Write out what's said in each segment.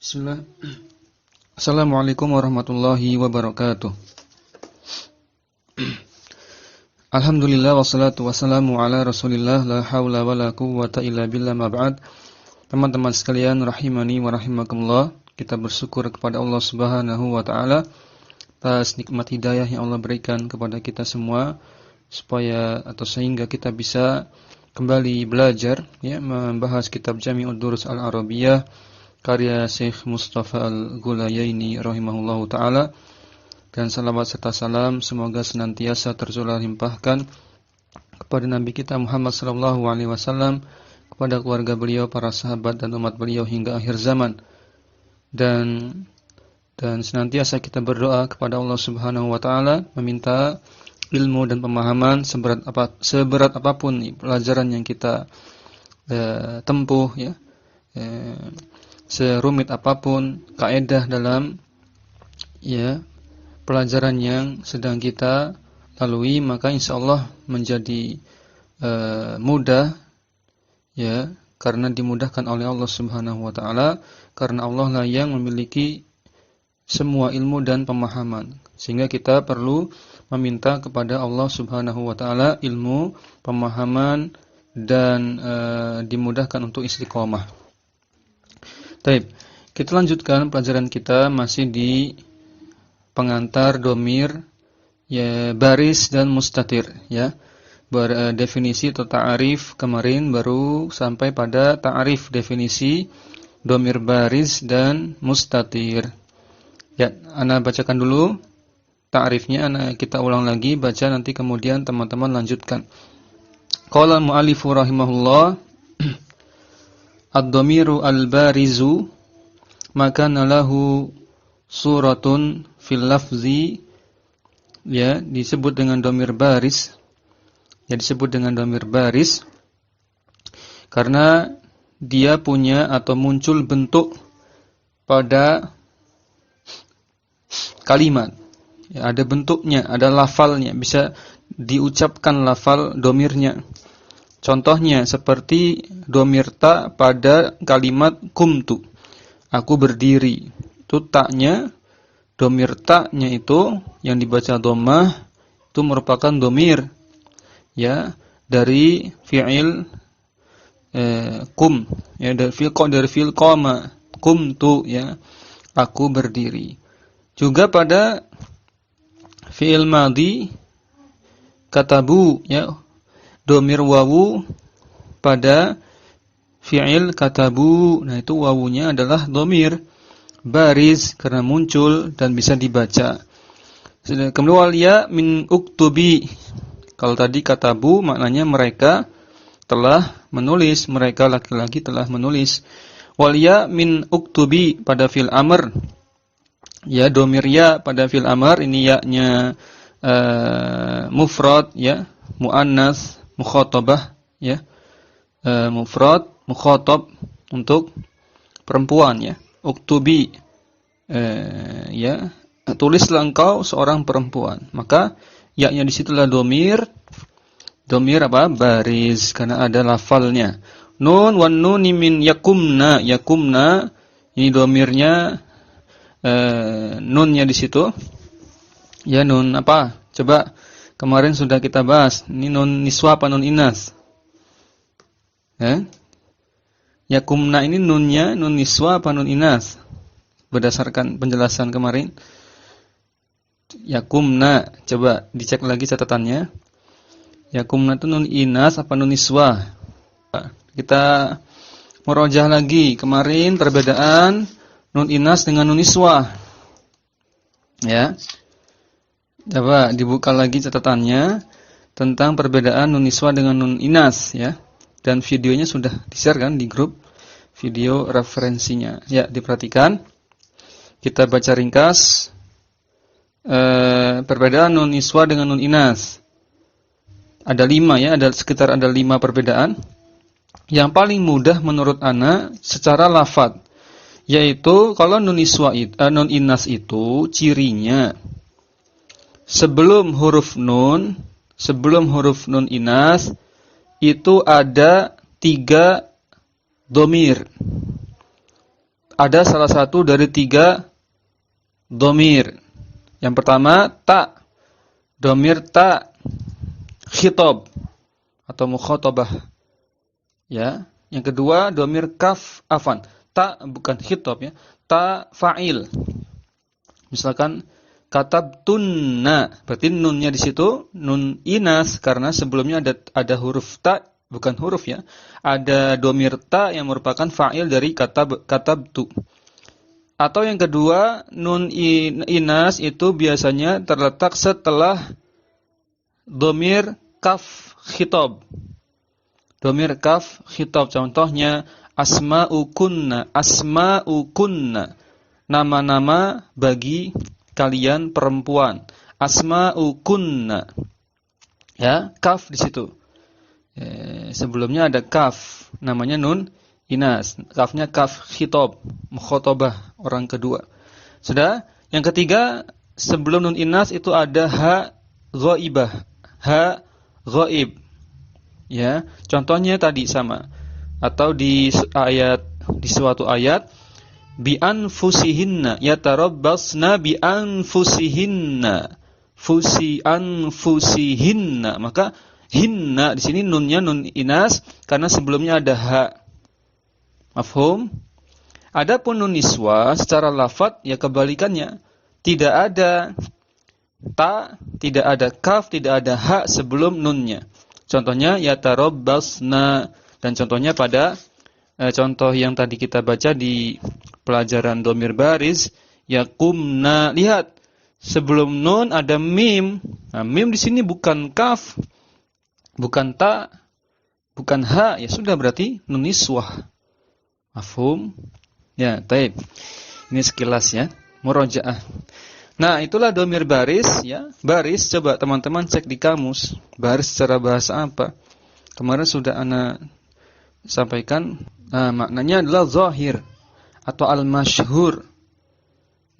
Bismillah. Assalamualaikum warahmatullahi wabarakatuh. Alhamdulillah wassalatu wassalamu ala Rasulillah la haula wala quwwata illa billah ma ba'd. Teman-teman sekalian rahimani wa rahimakumullah, kita bersyukur kepada Allah Subhanahu wa taala atas nikmat hidayah yang Allah berikan kepada kita semua sehingga kita bisa kembali belajar membahas kitab Jami'ud Durus Al-Arabiyah karya Syekh Mustafa Al-Ghulayaini rahimahullahu ta'ala. Dan salawat serta salam semoga senantiasa tercurah limpahkan kepada Nabi kita Muhammad sallallahu alaihi wasallam, kepada keluarga beliau, para sahabat dan umat beliau hingga akhir zaman. Dan senantiasa kita berdoa kepada Allah Subhanahu wa ta'ala, meminta ilmu dan pemahaman seberat apapun pelajaran yang kita tempuh, serumit apapun kaidah dalam pelajaran yang sedang kita lalui, maka insyaallah menjadi mudah karena dimudahkan oleh Allah Subhanahu wa taala, karena Allah lah yang memiliki semua ilmu dan pemahaman, sehingga kita perlu meminta kepada Allah Subhanahu wa taala ilmu, pemahaman dan dimudahkan untuk istiqomah. Baik, kita lanjutkan pelajaran kita masih di pengantar domir baris dan mustatir definisi atau ta'arif. Kemarin baru sampai pada ta'arif definisi domir baris dan mustatir. Ana bacakan dulu ta'arifnya, kita ulang lagi baca, nanti kemudian teman-teman lanjutkan. Qala al-mu'allifu rahimahullah, ad-dhamiru al-barizu makana lahu suratun fil lafzi, disebut dengan dhamir baris. Disebut dengan dhamir baris karena dia punya atau muncul bentuk pada kalimat. Ada bentuknya, ada lafalnya, bisa diucapkan lafal dhamirnya. Contohnya seperti dhamir ta pada kalimat kumtu, aku berdiri. Itu taknya, dhamir taknya itu yang dibaca dhammah itu merupakan dhamir dari fi'il kum, dari fi'il qama, kumtu, aku berdiri. Juga pada fi'il madhi katabu, dhamir wawu pada fi'il katabu. Nah, itu wawunya adalah dhamir baris karena muncul dan bisa dibaca. Kemudian wal ya min uktubi. Kalau tadi katabu maknanya mereka telah menulis, mereka laki-laki telah menulis. Wal ya min uktubi pada fi'il amr. Dhamir ya pada fi'il amr, ini ya-nya mufrad, muannas, mukhatabah, mufrad, mukhatab untuk perempuan, uktubi, tulislah engkau seorang perempuan. Maka ya-nya di situlah dhamir apa? Baris, karena ada lafalnya. Nun wan nuni min yakumna, ini dhamirnya, nunnya di situ. Nun apa? Coba kemarin sudah kita bahas. Ini nun niswa apa nun inas? Yakumna ini nunnya nun niswa apa nun inas? Berdasarkan penjelasan kemarin. Yakumna, coba dicek lagi catatannya. Yakumna itu nun inas apa nun niswa? Kita merojah lagi kemarin perbedaan nun inas dengan nun niswa. Coba dibuka lagi catatannya tentang perbedaan nun niswa dengan nun inas, Dan videonya sudah di-share kan di grup video referensinya. Diperhatikan. Kita baca ringkas perbedaan nun niswa dengan nun inas. Ada 5, sekitar ada 5 perbedaan. Yang paling mudah menurut ana secara lafadz, yaitu kalau nun inas itu cirinya sebelum huruf nun inas itu ada 3 dhamir. ada salah satu dari 3 dhamir. Yang pertama ta, dhamir ta khitab atau mukhatabah. Ya, yang kedua dhamir kaf afan. Ta bukan khitab ya, ta fa'il. Misalkan katabtunna, berarti nunnya di situ nun inas karena sebelumnya ada huruf ta, bukan huruf ya. Ada dhamir ta yang merupakan fa'il dari katabtu. Atau yang kedua, nun inas itu biasanya terletak setelah dhamir kaf khitab. Dhamir kaf khitab contohnya asma'ukunna, asma'ukunna. Nama-nama bagi kalian perempuan. Asma'ukunna. Ya, kaf di situ. Sebelumnya ada kaf, namanya nun inas. Kafnya kaf khitab, mukhatabah orang kedua. Sudah? Yang ketiga, sebelum nun inas itu ada ha ghaibah, ha ghaib. Ya, contohnya tadi sama. Atau di suatu ayat bi anfusihinna yatarabbasna bi anfusihinna. Fusi anfusihinna. Maka hinna di sini nunnya nun inas karena sebelumnya ada ha. Mafhum? Adapun nun niswa secara lafaz ya kebalikannya. Tidak ada ta, tidak ada kaf, tidak ada ha sebelum nunnya. Contohnya yatarabbasna, dan contohnya pada contoh yang tadi kita baca di pelajaran dhamir baris yaqumna. Lihat, sebelum nun ada mim. Nah, mim di sini bukan kaf, bukan ta, bukan ha, ya sudah berarti nun niswah. Mafhum? Ya, taib. Ini sekilas ya, murojaah. Nah, itulah dhamir baris ya. Baris coba teman-teman cek di kamus. Baris secara bahasa apa? Kemarin sudah ana sampaikan, maknanya adalah zahir atau al-masyhur.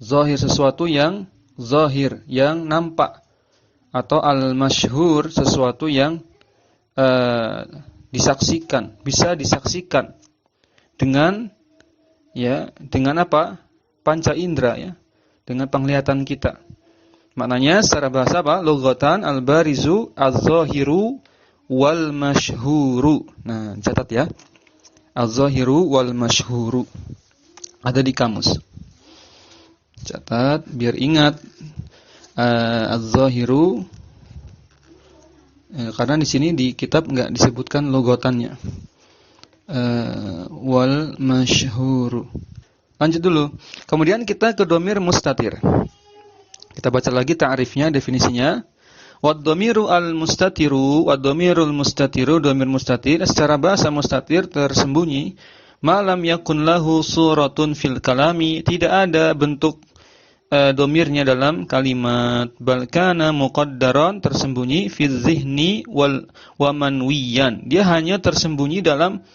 Zahir sesuatu yang zahir, yang nampak, atau al-masyhur sesuatu yang disaksikan, bisa disaksikan dengan apa? Panca indera ya, dengan penglihatan kita. Maknanya secara bahasa apa? Lughatan al-barizu az-zahiru wal masyhuru. Nah, catat ya. Az-zahiru wal masyhuru. Ada di kamus. Catat biar ingat. Az-zahiru karena di sini di kitab enggak disebutkan logotannya. Wal masyhuru. Lanjut dulu. Kemudian kita ke dhamir mustatir. Kita baca lagi ta'rifnya, definisinya. Wad-dhamiru al-mustatiru, wad-dhamirul mustatiru, dhamir mustatir secara bahasa mustatir tersembunyi. Ma lam yakun lahu suratun fil kalami, tidak ada bentuk dhamirnya dalam kalimat. Bal kana muqaddaran, tersembunyi fi dzihni wa manwiyan. Dia hanya tersembunyi dalam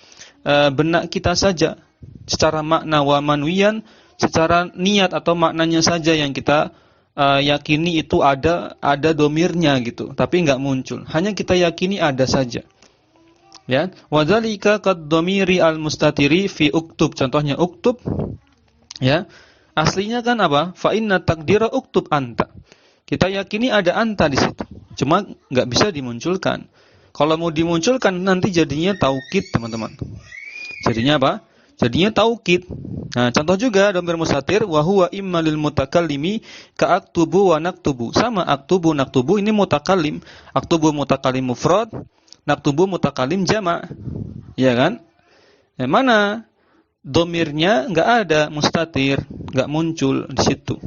benak kita saja. Secara makna wa manwiyan, secara niat atau maknanya saja yang kita yakini itu ada dhamirnya gitu, tapi enggak muncul. Hanya kita yakini ada saja. Ya, wadzalika kad-dhamiri al-mustatiri fi uktub. Contohnya uktub. Ya. Aslinya kan apa? Fa inna taqdira uktub anta. Kita yakini ada anta di situ. Cuma enggak bisa dimunculkan. Kalau mau dimunculkan nanti jadinya taukid, teman-teman. Jadinya apa? Jadinya taukid. Nah, contoh juga dhamir mustatir wa huwa imma lil mutakallimi ka aktubu wa naktubu. Sama aktubu naktubu ini mutakallim. Aktubu mutakallim mufrad, naktubu mutakallim jama'. Iya kan? Yang mana dhamirnya enggak ada, mustatir, enggak muncul di situ.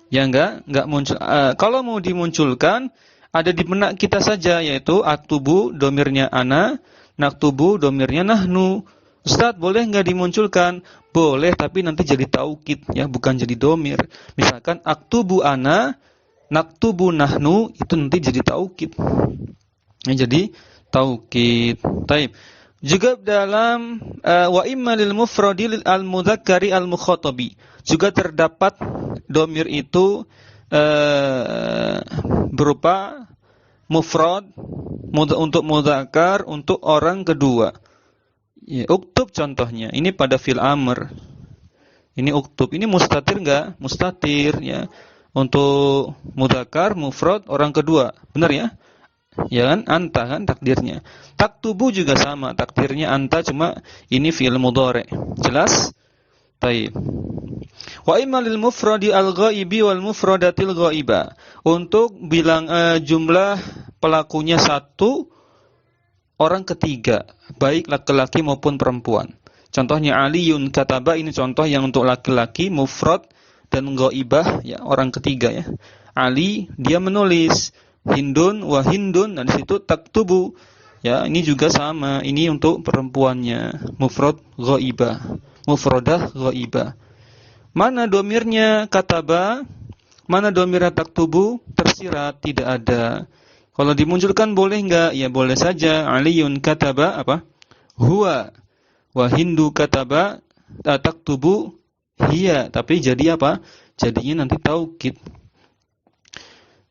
Ya enggak muncul. Kalau mau dimunculkan ada di benak kita saja, yaitu aktubu dhamirnya ana, naktubu dhamirnya nahnu. Ustaz, boleh enggak dimunculkan? Boleh, tapi nanti jadi taukid ya, bukan jadi dhamir. Misalkan aktubu ana, naktubu nahnu, itu nanti jadi taukid. Ya, jadi taukid. Taib. Juga dalam wa imma lil mufradi lil al-mudzakkari al-mukhatabi. Juga terdapat dhamir itu berupa mufrad untuk mudzakkar, untuk orang kedua. Ya, uktub contohnya. Ini pada fil amr. Ini uktub. Ini mustatir enggak? Mustatir ya. Untuk mudzakkar mufrad orang kedua. Benar ya? Ya kan? Anta kan takdirnya. Taktubu juga sama, takdirnya anta, cuma ini fi'il mudhari'. Jelas? Baik. Wa imma lil mufradi al-ghaibi wal mufradatil ghaiba. Untuk bilang jumlah pelakunya satu, orang ketiga, baik laki-laki maupun perempuan. Contohnya Aliyun kataba, ini contoh yang untuk laki-laki mufrad dan ghaibah ya, orang ketiga ya. Ali dia menulis, Hindun wa Hindun, dan di situ taktubu. Ya, ini juga sama. Ini untuk perempuannya, mufrad ghaibah, mufradah ghaibah. Mana domirnya kataba, mana domirnya taktubu, tersirat, tidak ada. Kalau dimunculkan boleh enggak? Ya boleh saja. Aliyun kataba apa? Huwa. Wa Hindu kataba taktubu hiya. Tapi jadi apa? Jadinya nanti taukid.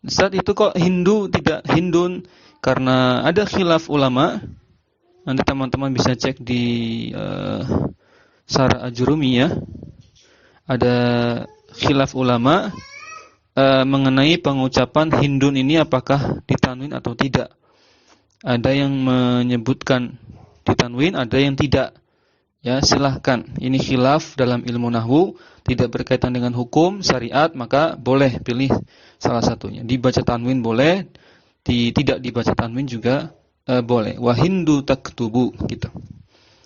Saat itu kok Hindu tidak Hindun? Karena ada khilaf ulama. Nanti teman-teman bisa cek di Syarah Ajurumiyah. Ada khilaf ulama mengenai pengucapan Hindun ini apakah ditanwin atau tidak. Ada yang menyebutkan ditanwin, ada yang tidak. Ya, silahkan. Ini khilaf dalam ilmu nahwu, tidak berkaitan dengan hukum syariat, maka boleh pilih salah satunya. Dibaca tanwin boleh, tidak dibaca tanwin juga boleh. Wa Hindu taktubu gitu.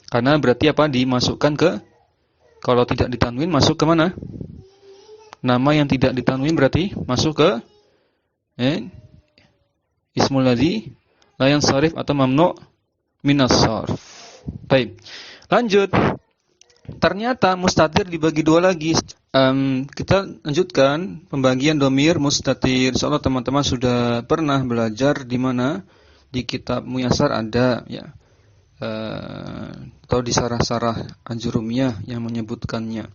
Karena berarti apa? Dimasukkan ke, kalau tidak ditanwin masuk ke mana? Nama yang tidak ditanwin berarti masuk ke ismul ladzi la yansarif atau mamnu' minas sarf. Baik. Lanjut. Ternyata mustatir dibagi dua lagi. Kita lanjutkan pembagian domir mustatir. Insyaallah teman-teman sudah pernah belajar di mana? Di kitab Muyassar ada ya. Atau di sarah-sarah Ajurumiyah yang menyebutkannya.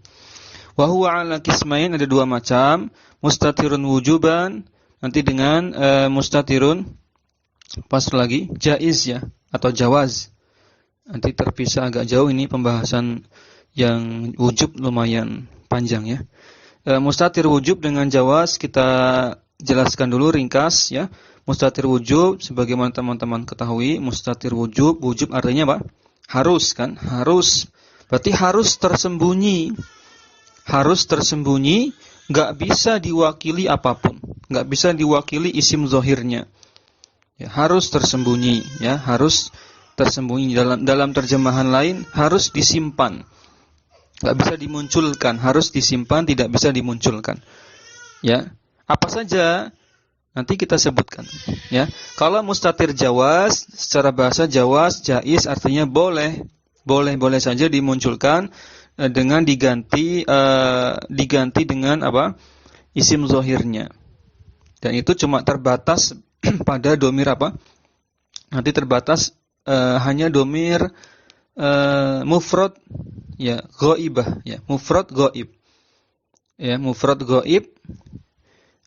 Wa huwa 'ala qismain, ada dua macam. Mustatirun wujuban, nanti dengan mustatirun pas lagi jaiz ya, atau jawaz. Nanti terpisah agak jauh, ini pembahasan yang wujub lumayan panjang ya. Mustatir wujub dengan jawaz kita jelaskan dulu ringkas ya. Mustatir wujub sebagaimana teman-teman ketahui, mustatir wujub artinya apa? Harus kan? Harus. Berarti harus tersembunyi. Harus tersembunyi, enggak bisa diwakili apapun. Enggak bisa diwakili isim zahirnya. Ya, harus tersembunyi ya, harus tersembunyi. Dalam terjemahan lain harus disimpan. Enggak bisa dimunculkan, harus disimpan, tidak bisa dimunculkan. Ya. Apa saja nanti kita sebutkan ya. Kalau mustatir jawaz, secara bahasa jawaz, jaiz artinya boleh saja dimunculkan dengan diganti dengan apa? Isim zahirnya. Dan itu cuma terbatas pada domir apa? Nanti terbatas hanya domir mufrad ya, ghaibah ya, mufrad ghaib. Ya, mufrad ghaib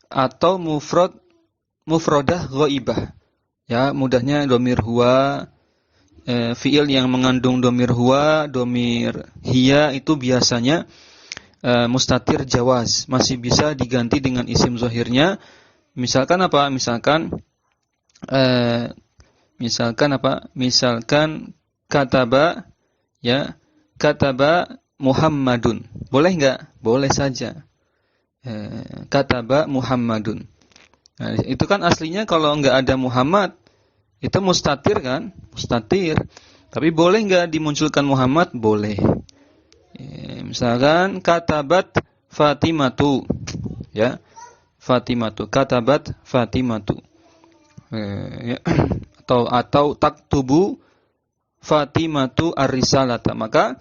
atau mufradah ghaibah. Ya, mudahnya domir huwa, fiil yang mengandung domir huwa, domir hiya itu biasanya mustatir jawaz, masih bisa diganti dengan isim zahirnya. Misalkan apa? Misalkan kataba ya, kataba Muhammadun. Boleh enggak? Boleh saja. Kataba Muhammadun. Nah, itu kan aslinya kalau enggak ada Muhammad itu mustatir kan? Mustatir. Tapi boleh enggak dimunculkan Muhammad? Boleh. Misalkan katabat Fatimatu. Ya. Fatimatu, katabat Fatimatu. Ya. Atau taktubu Fatimatu ar-risalata. Maka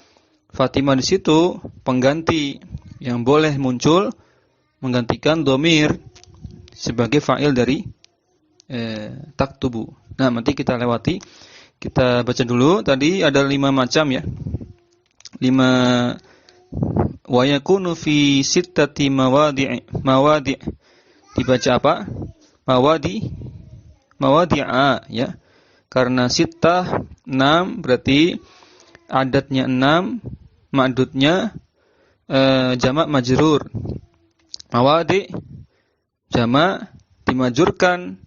Fatimah di situ pengganti yang boleh muncul menggantikan domir sebagai fa'il dari taktubu. Nah, nanti kita lewati. Kita baca dulu. Tadi ada 5 macam ya. 5 wa yakunu fi sittati mawadi'. Dibaca apa? Mawadi'a ya. Karena sittah 6 berarti adatnya 6, ma'dudnya jamak majrur. Mawadi jamak dimajurkan,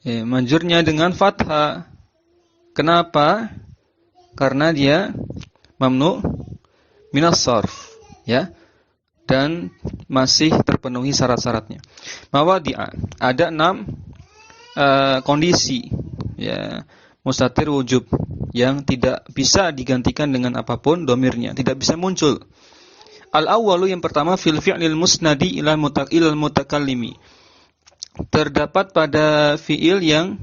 majurnya dengan fathah. Kenapa? Karena dia mamnu minas sarf, ya, dan masih terpenuhi syarat-syaratnya. Mawadi'a, ada 6 kondisi, ya, mustatir wujub yang tidak bisa digantikan dengan apapun domirnya, tidak bisa muncul. Al-awwalu, yang pertama, fil fi'lil musnadi ilal mutakallimi. Terdapat pada fi'il yang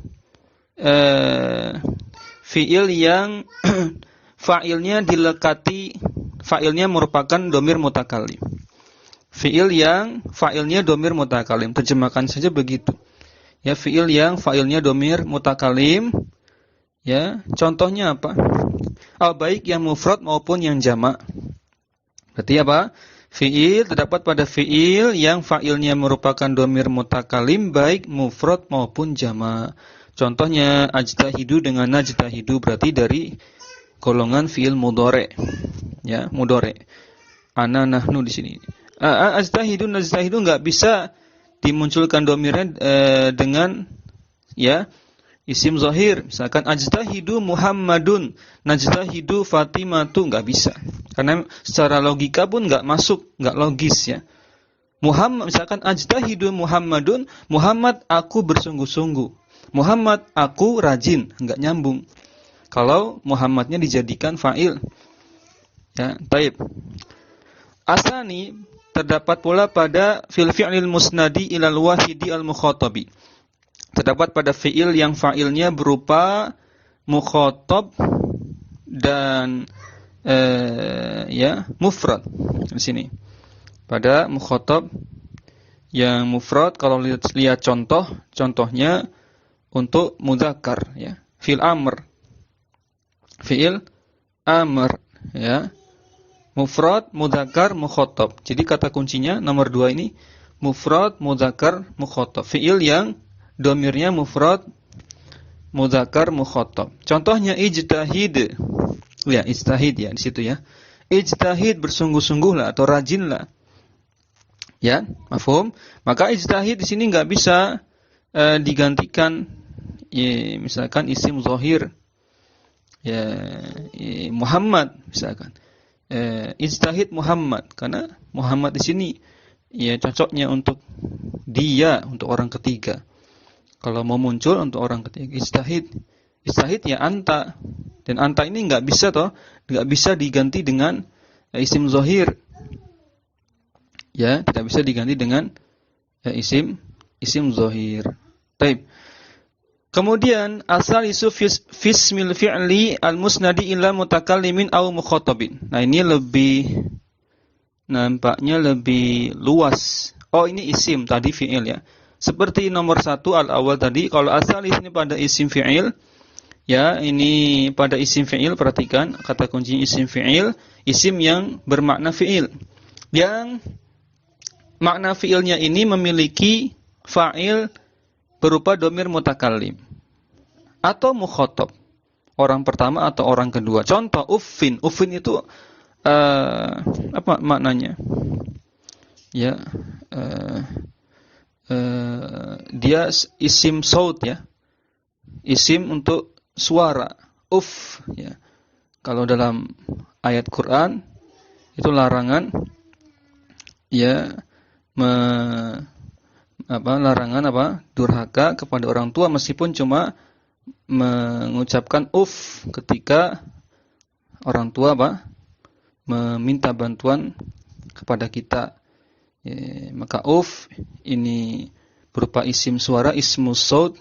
fa'ilnya dilekati, fa'ilnya merupakan domir mutakallim. Fi'il yang fa'ilnya domir mutakallim, terjemahkan saja begitu. Ya, fi'il yang fa'ilnya domir mutakallim, ya, contohnya apa? Baik yang mufrad maupun yang jamak. Berarti apa? Fi'il, terdapat pada fi'il yang fa'ilnya merupakan domir mutakallim, baik mufrad maupun jamak. Contohnya ajtahidu dengan najtahidu, berarti dari golongan fi'il mudhari', ya, mudhari'. Ana, nahnu di sini. Ajtahidu, najtahidu enggak bisa dimunculkan domirnya dengan, ya, isim zahir. Misalkan ajtahidu Muhammadun, najtahidu Fatimatu, enggak bisa. Karena secara logika pun enggak masuk, enggak logis, ya. Muhammad, misalkan ajtahidu Muhammadun, Muhammad aku bersungguh-sungguh. Muhammad aku rajin, enggak nyambung. Kalau Muhammadnya dijadikan fa'il. Ya, taib. Asani, terdapat pula pada fil fi'lil musnadi ilal wahidi al-mukhatabi. Terdapat pada fi'il yang fa'ilnya berupa mukhatab dan ya, mufrad. Di sini. Pada mukhatab yang mufrad, kalau lihat contohnya untuk mudzakkar, ya. Fi'il amr. Fi'il amr, ya. Mufrad, mudzakkar, mukhatab. Jadi kata kuncinya nomor 2 ini, mufrad, mudzakkar, mukhatab. Fi'il yang domirnya mufrad, mudzakkar, mukhatab. Contohnya ijtahid. Ya, ijtahid, ya, di situ, ya. Ijtahid, bersungguh-sungguhlah atau rajinlah. Ya, mafhum? Maka ijtahid di sini enggak bisa digantikan, ya, misalkan isim zahir, ya, Muhammad misalkan. Ijtahid Muhammad, karena Muhammad di sini, ya, cocoknya untuk dia, untuk orang ketiga. Kalau mau muncul untuk orang ketiga, ijtahid ya anta, dan anta ini enggak bisa diganti dengan isim zahir. Ya, tidak bisa diganti dengan isim zahir. Baik. Kemudian asal isu fismil fi'li al-musnadi ila mutakallimin aw mukhatabin. Nah, ini nampaknya lebih luas. Oh, ini isim, tadi fi'il, ya. Seperti nomor 1 al-awal tadi, kalau asal ini pada isim fi'il, ya, ini pada isim fi'il, perhatikan kata kunci isim fi'il, isim yang bermakna fi'il. Yang makna fi'ilnya ini memiliki fa'il berupa domir mutakallim atau mukhatab, orang pertama atau orang kedua. Contoh uffin itu apa maknanya? Ya, dia isim saut, ya, isim untuk suara, uff, ya. Kalau dalam ayat Quran itu larangan, ya, larangan durhaka kepada orang tua meskipun cuma mengucapkan uff ketika orang tua meminta bantuan kepada kita. Ya, maka uff ini berupa isim suara, ismus saut.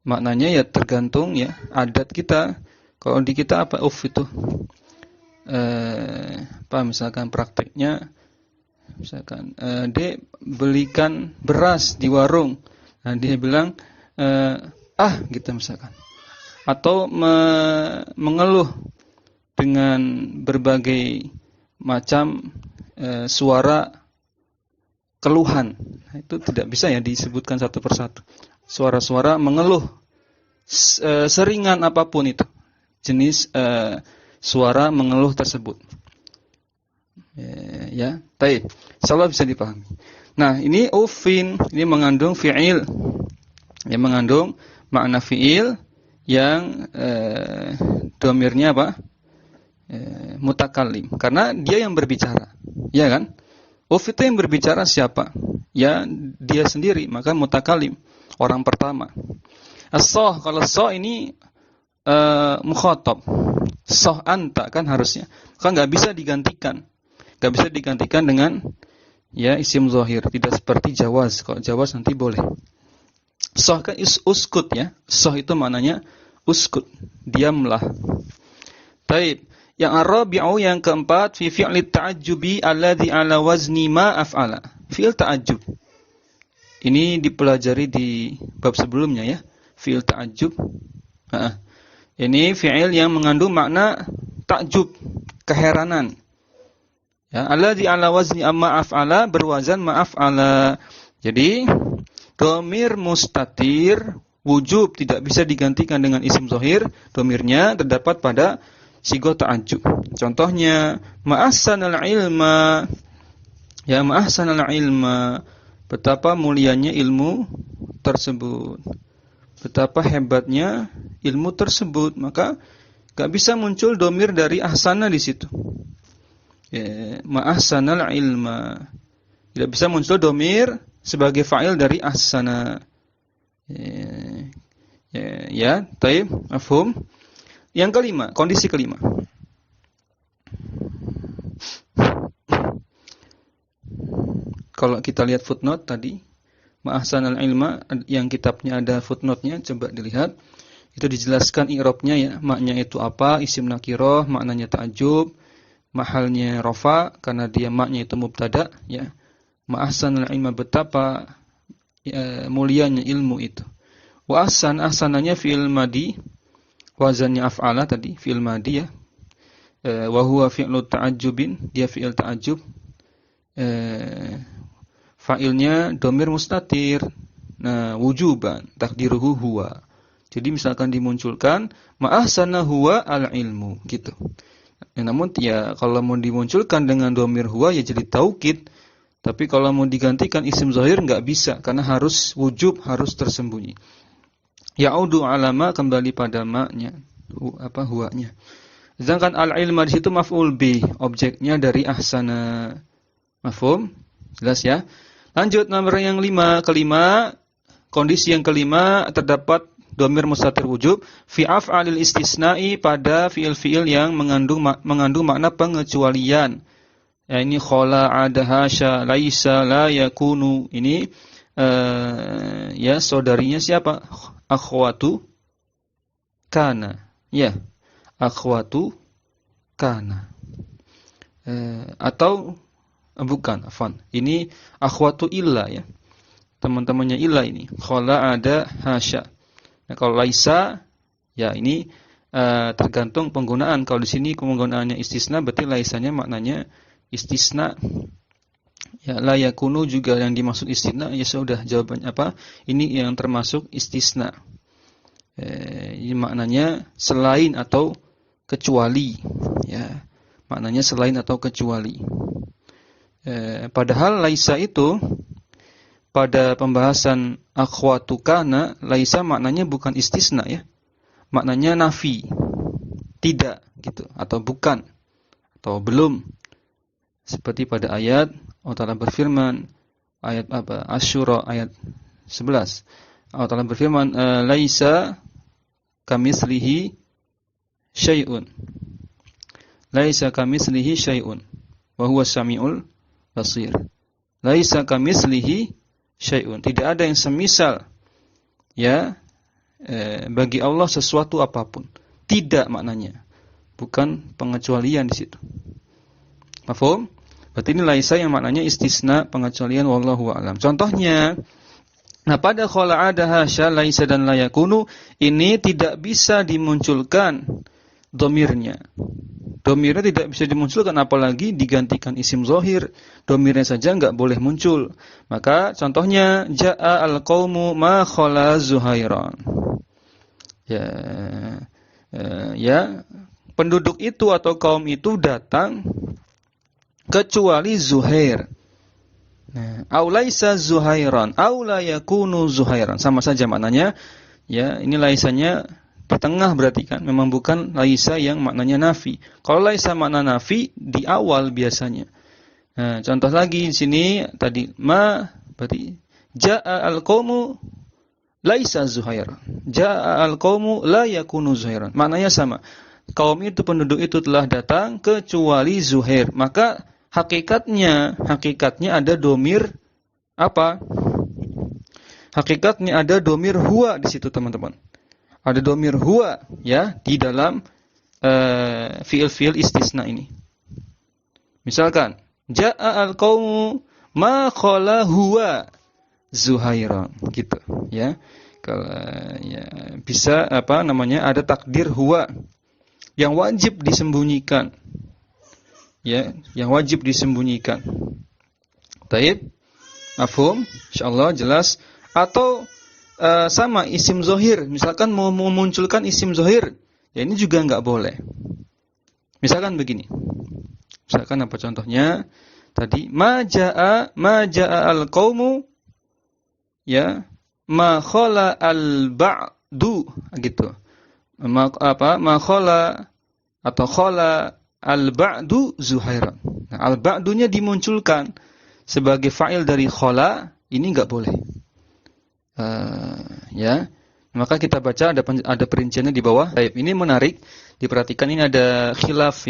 Maknanya ya tergantung, ya, adat kita. Kalau di kita apa uff itu? Misalkan prakteknya, misalkan dia belikan beras di warung, nah dia bilang gitu misalkan, atau mengeluh dengan berbagai macam suara keluhan. Nah, itu tidak bisa, ya, disebutkan satu persatu. Suara-suara mengeluh, seringan apapun itu jenis suara mengeluh tersebut. Ya, baik. Insyaallah bisa dipahami. Nah, ini ufin, ini mengandung fi'il. Yang mengandung makna fi'il yang domirnya apa? Mutakallim. Karena dia yang berbicara. Ya kan? Uf itu yang berbicara siapa? Ya, dia sendiri, maka mutakallim, orang pertama. As-soh, kalau soh ini mukhatab. Soh anta kan harusnya. Kan enggak bisa digantikan. Enggak bisa digantikan dengan ya isim zahir, tidak seperti jawaz. Kalau jawaz nanti boleh. Soh kan uskut ya. Soh itu maknanya uskut, diamlah. Taib. Yang ar-rabi'u yang keempat fi fi'li ta'ajjubi alladhi ala wazni ma af'ala. Fi'il ta'ajjub. Ini dipelajari di bab sebelumnya ya. Fi'il ta'ajjub. Ini fi'il yang mengandung makna ta'jub, keheranan. Ya, alladhi ala wazni ma af'ala, berwazan ma af'ala. Jadi dhamir mustatir wujub tidak bisa digantikan dengan isim zahir. Dhamirnya terdapat pada sighah ta'ajjub. Contohnya ma'ahsanal ilma. Ya, ma'ahsanal ilma. Betapa mulianya ilmu tersebut. Betapa hebatnya ilmu tersebut. Maka enggak bisa muncul dhamir dari ahsana di situ. Ya, ma'ahsanal ilma. Tidak bisa muncul dhamir sebagai fa'il dari ahsana. Ya, taib, mafhum. Yang kelima, kondisi kelima. Kalau kita lihat footnote tadi, ma'ahsanal ilma, yang kitabnya ada footnote-nya, coba dilihat. Itu dijelaskan i'rabnya ya, maknanya itu apa, isim nakirah, maknanya ta'ajjub, mahalnya rafa, karena dia maknanya itu mubtada, ya. Ma'ahsanal ilma, betapa mulianya ilmu itu. Wa ahsananya fi'il madi, wazannya af'ala tadi, fi'il madi ya. Wa huwa fi'lu ta'ajjubin, dia fi'il ta'ajjub. Fa'ilnya dhamir mustatir. Nah, wujuban, takdiruhu huwa. Jadi misalkan dimunculkan ma'ahsana huwa al-ilmu gitu. Namun ya kalau mau dimunculkan dengan dhamir huwa ya jadi taukid. Tapi kalau mau digantikan isim zahir enggak bisa karena harus wujub, harus tersembunyi. Ya'udu alama, kembali pada maknya, huwanya. Sedangkan al-ilma di situ maf'ul bih, objeknya dari ahsana. Mafhum? Jelas ya? Lanjut nomor yang kelima, kondisi yang kelima terdapat dhamir mustatir wujub fi af'alil istisna'i, pada fiil-fiil yang mengandung makna pengecualian. Ya, ini khala, ada, hasya, laisa, la yakunu. Ini ya saudarinya siapa? Akhwatu kana. Ya, akhwatu kana. Atau bukan, afwan. Ini akhwatu illa ya. Teman-temannya illa ini. Khala, ada, hasya. Nah, kalau laisa ya ini tergantung penggunaan. Kalau di sini penggunaannya istisna, berarti laisanya maknanya istisna. Ya, la yakunu juga yang dimaksud istisna, ya sudah jawabannya apa? Ini yang termasuk istisna. Ini maknanya selain atau kecuali. Ya, maknanya selain atau kecuali. Padahal laisa itu pada pembahasan akhwatu kana, laisa maknanya bukan istisna ya. Maknanya nafi. Tidak gitu, atau bukan, atau belum. Seperti pada ayat Allah Ta'ala berfirman, ayat apa? Asy-Syura ayat 11. Allah Ta'ala berfirman, laisa kamitslihi syai'un. Laisa kamitslihi syai'un wa huwas samiul basir. Laisa kamitslihi syai'un. Tidak ada yang semisal ya bagi Allah sesuatu apapun. Tidak maknanya. Bukan pengecualian di situ. Mafhum? Berarti ini laisa yang maknanya istisna, pengecualian, wallahu a'lam. Contohnya, nah pada khala, ada, hasya, laisa dan la yakunu, ini tidak bisa dimunculkan dhamirnya. Dhamirnya tidak bisa dimunculkan apalagi digantikan isim zahir. Dhamirnya saja enggak boleh muncul. Maka contohnya jaa al-qaumu ma khala Zuhairan. Ya, penduduk itu atau kaum itu datang kecuali Zuhair. Nah, au laisa Zuhairan, au la yakunu Zuhairan. Sama saja maknanya. Ya, ini laisanya di tengah berarti kan. Memang bukan laisa yang maknanya nafi. Kalau laisa makna nafi di awal biasanya. Nah, contoh lagi di sini tadi berarti jaa al-qaumu laisa Zuhair. Jaa al-qaumu la yakunu Zuhairan. Maknanya sama. Kaum itu, penduduk itu telah datang kecuali Zuhair. Maka hakikatnya ada domir apa? Hakikatnya ada domir huwa di situ, teman-teman. Ada domir huwa ya di dalam fiil-fiil istisna ini. Misalkan jaa al-qaumu ma khala huwa Zuhairan gitu ya. Kalau ya bisa ada takdir huwa yang wajib disembunyikan. Ya, yang wajib disembunyikan. Baik. Mafhum? Insyaallah jelas. Atau sama isim zohir, misalkan mau memunculkan isim zohir, ya ini juga enggak boleh. Misalkan begini. Misalkan apa contohnya? Tadi ma jaa al-qaumu ya ma khala al-ba'du gitu. Ma khala atau khala al-ba'du Zuhairan. Nah, al-ba'dunya dimunculkan sebagai fa'il dari khala, ini enggak boleh. Ya, maka kita baca ada perinciannya di bawah. Baik, ini menarik diperhatikan, ini ada khilaf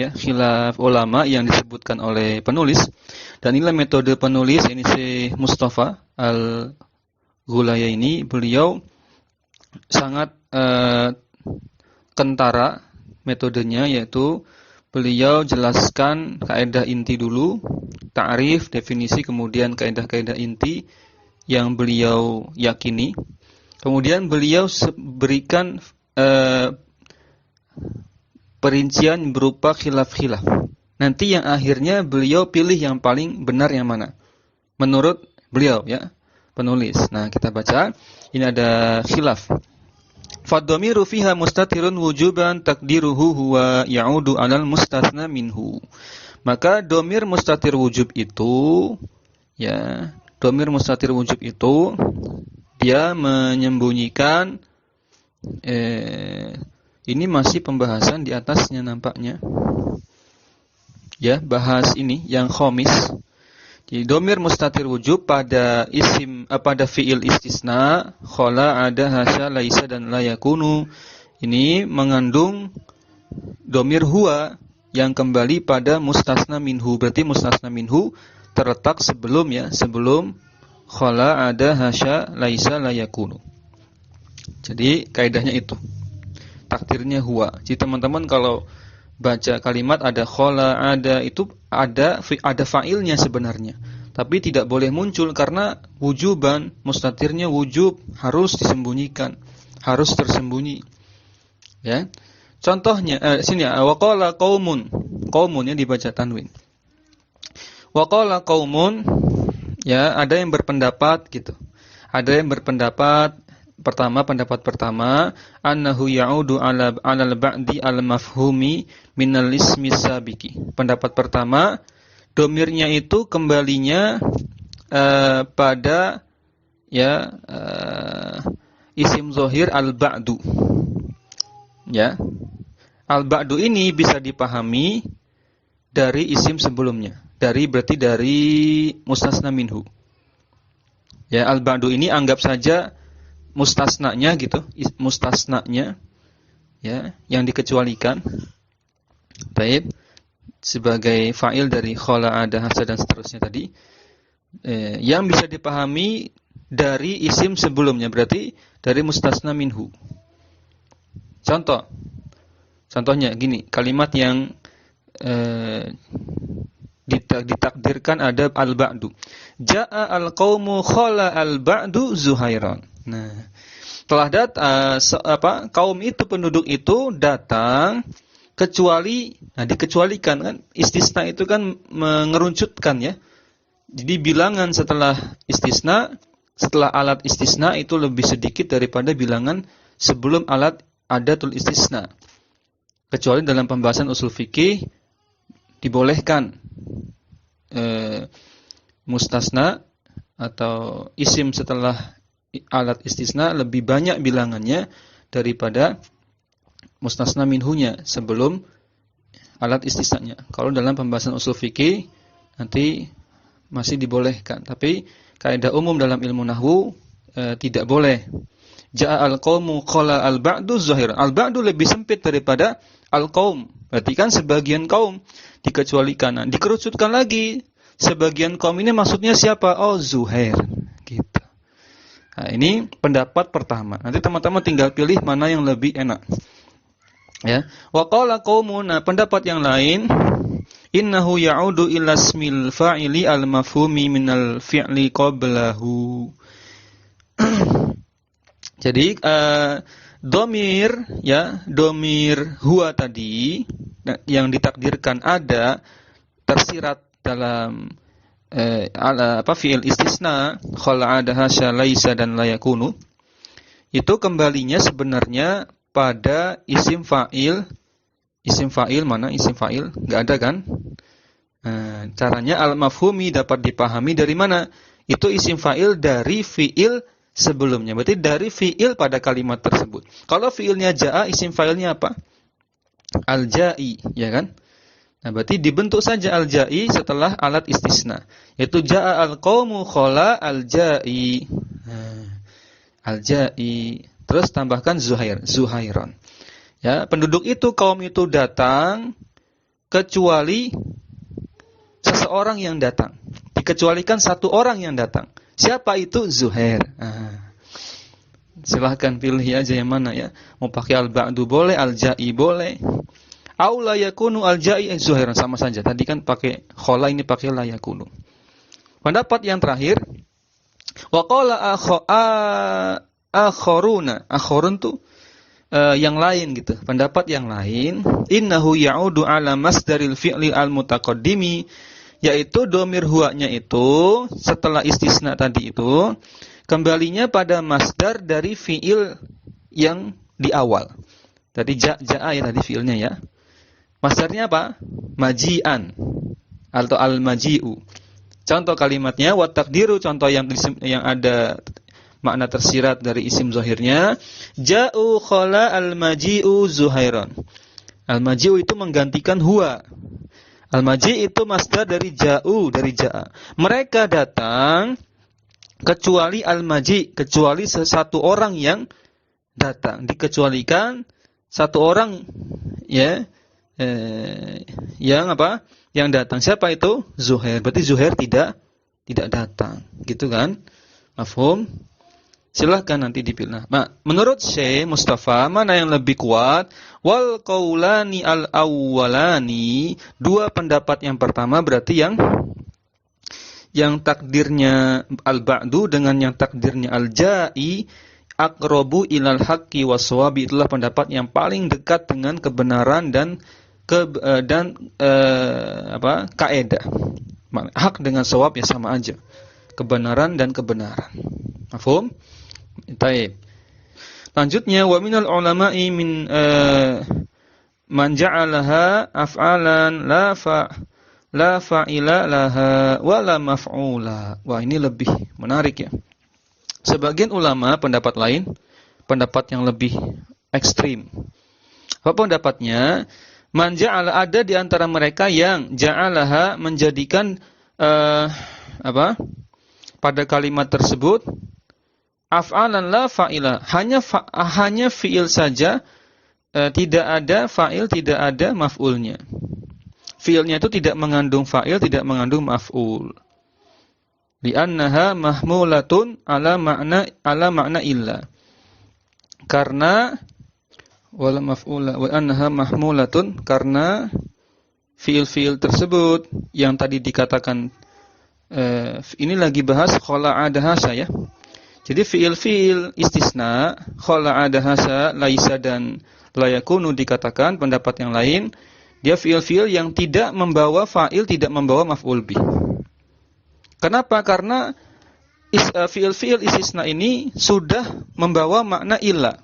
ulama yang disebutkan oleh penulis, dan inilah metode penulis ini si Mustafa Al-Ghulaya ini. Beliau sangat kentara metodenya, yaitu beliau jelaskan kaidah inti dulu, ta'rif, definisi, kemudian kaidah-kaidah inti yang beliau yakini. Kemudian beliau berikan perincian berupa khilaf-khilaf. Nanti yang akhirnya beliau pilih yang paling benar yang mana menurut beliau ya, penulis. Nah, kita baca. Ini ada khilaf. Fad-dhamiru fiha mustatirun wujuban takdiruhu huwa ya'udu 'alal mustatsna minhu. Maka dhamir mustatir wujub itu ya, dhamir mustatir wujub itu dia menyembunyikan ini masih pembahasan di atasnya nampaknya. Ya, bahas ini yang khamis. Jadi dhamir mustatir wujub pada pada fiil istisna, khala, ada, hasya, laisa dan la yakunu, ini mengandung dhamir huwa yang kembali pada mustasna minhu. Berarti mustasna minhu terletak sebelum khala, ada, hasya, laisa, la yakunu. Jadi kaidahnya itu. Takdirnya huwa. Jadi teman-teman kalau baca kalimat ada khala, ada, itu ada fa'ilnya sebenarnya, tapi tidak boleh muncul karena wujuban, mustatirnya wujub, harus disembunyikan, harus tersembunyi. Ya. Contohnya sini waqala qaumun. Qaumunnya dibaca tanwin. Waqala qaumun, ya, ada yang berpendapat gitu. Ada yang berpendapat pendapat pertama, annahu ya'udu 'alal ba'di al-mafhumi minal ismi sabiqi. Pendapat pertama, domirnya itu kembalinya pada ya isim zahir al-ba'du. Ya. Al-ba'du ini bisa dipahami dari isim sebelumnya. Berarti dari mustasna minhu. Ya, al-ba'du ini anggap saja mustasnanya gitu, mustasnanya ya, yang dikecualikan. Baik, sebagai fa'il dari khala, ada, hasa dan seterusnya tadi, yang bisa dipahami dari isim sebelumnya, berarti dari mustasna minhu. Contohnya gini, kalimat yang ditakdirkan ada al-ba'du. Ja'a al-qaumu khala al-ba'du Zuhairan. Nah, telah kaum itu, penduduk itu datang kecuali, dikecualikan kan, istisna itu kan mengerucutkan ya. Jadi bilangan setelah istisna, setelah alat istisna itu lebih sedikit daripada bilangan sebelum alat adatul istisna. Kecuali dalam pembahasan usul fikih dibolehkan. mustasna atau isim setelah alat istisna lebih banyak bilangannya daripada mustasna minhunya sebelum alat istisnanya. Kalau dalam pembahasan usul fikih nanti masih dibolehkan, tapi kaidah umum dalam ilmu nahwu tidak boleh. Ja'a al-qaumu qala al-ba'du zahiran. Al-ba'du lebih sempit daripada al-qaum. Berarti kan sebagian kaum dikecualikan. Nah, dikerucutkan lagi. Sebagian kaum ini maksudnya siapa? Oh, Zuhair. Gitu. Nah, ini pendapat pertama. Nanti teman-teman tinggal pilih mana yang lebih enak. Ya. Wa qala qaumun, pendapat yang lain, innahu ya'udu ila ismil fa'ili al-mafhumi minal fi'li qablahu. Jadi domir huwa tadi yang ditakdirkan ada tersirat dalam fi'il istisna khala ada hasya laisa dan la yakunu, itu kembalinya sebenarnya pada isim fa'il. Isim fa'il mana isim fa'il? Enggak ada kan? Caranya al-mafhumi dapat dipahami dari mana? Itu isim fa'il dari fi'il sebelumnya. Berarti dari fi'il pada kalimat tersebut. Kalau fi'ilnya ja'a, isim fa'ilnya apa? Al-ja'i, ya kan? Nah, berarti dibentuk saja al-ja'i setelah alat istisna. Yaitu ja'a al-qaumu khala al-ja'i. Al-ja'i. Terus tambahkan Zuhairan. Ya, penduduk itu, kaum itu datang kecuali seseorang yang datang. Dikecualikan satu orang yang datang. Siapa itu? Zuhair. Silahkan pilih aja yang mana ya. Mau pakai al-ba'du boleh, al-ja'i boleh. Au la yakunu al-ja'i Zuhairan, sama saja. Tadi kan pakai khala, ini pakai la yakunu. Pendapat yang terakhir, wa qala akharuna. Akhurun tuh yang lain gitu. Pendapat yang lain, innahu ya'udu ala masdaril fi'li al-mutaqaddimi, yaitu domir huwanya itu setelah istisna tadi itu kembalinya pada masdar dari fi'il yang di awal. Tadi ja'a ya tadi fi'ilnya ya. Masdarnya apa? Maji'an atau al-maji'u. Contoh kalimatnya wa taqdiru, contoh yang ada makna tersirat dari isim zahirnya, ja'u khala al-maji'u Zuhairan. Al-maji'u itu menggantikan huwa. Al-maji' itu masdar dari ja'u, dari ja'a. Mereka datang kecuali al-maji', kecuali satu orang yang datang. Dikecualikan satu orang ya yang apa? Yang datang. Siapa itu? Zuhair. Berarti Zuhair tidak datang. Gitu kan? Mafhum? Silahkan nanti dipilih. Nah, menurut Syekh Mustafa, mana yang lebih kuat? Wal qaulani al-awwalani, dua pendapat yang pertama berarti yang takdirnya al-ba'du dengan yang takdirnya al-ja'i aqrabu ilal haqqi was-shawabi, itulah pendapat yang paling dekat dengan kebenaran dan kaidah. Hak dengan shawab ya sama aja. Kebenaran dan kebenaran. Mafhum? Baik. Lanjutnya wa minal ulama'i min man ja'alaha af'alan la fa'ila laha wa la maf'ula. Wah, ini lebih menarik ya. Sebagian ulama pendapat lain, pendapat yang lebih ekstrim. Apa pendapatnya? Man ja'ala, ada di antara mereka yang ja'alaha menjadikan pada kalimat tersebut af'alan la fa'ila, hanya fi'il saja, tidak ada fa'il, tidak ada maf'ulnya. Fi'ilnya itu tidak mengandung fa'il, tidak mengandung maf'ul. Li'annaha mahmulatun ala makna illa. Karena wala maf'ula wa annaha mahmulatun, karena fi'il-fi'il tersebut yang tadi dikatakan ini lagi bahas khala adahasa ya. Jadi fi'il istisna, khala adahasa, laisa dan la yakunu dikatakan pendapat yang lain, dia fi'il yang tidak membawa fa'il, tidak membawa maf'ul bih. Kenapa? Karena fi'il istisna ini sudah membawa makna illa.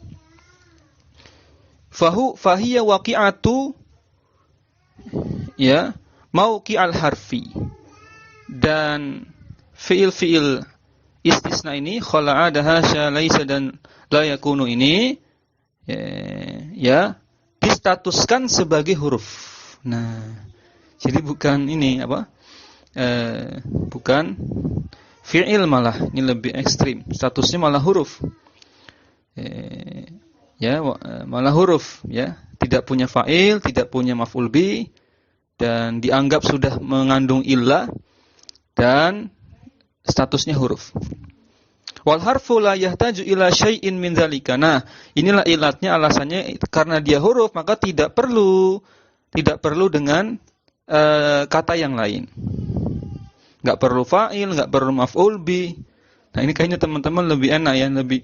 Fahiya waqi'atu ya mauqi'al harfi. Dan fiil-fiil istisna ini khala'a, dahasya, laisa dan la yakunu ini ya distatuskan sebagai huruf. Nah, jadi bukan ini apa? Bukan fi'il, malah ini lebih ekstrim. Statusnya malah huruf. Malah huruf ya, tidak punya fa'il, tidak punya maf'ul bi, dan dianggap sudah mengandung illah dan statusnya huruf. Wal harfu la yahtaju ila syai'in min dzalika. Nah, inilah ilatnya, alasannya karena dia huruf maka tidak perlu dengan kata yang lain. Enggak perlu fa'il, enggak perlu maf'ul bi. Nah, ini kayaknya teman-teman lebih enak ya, lebih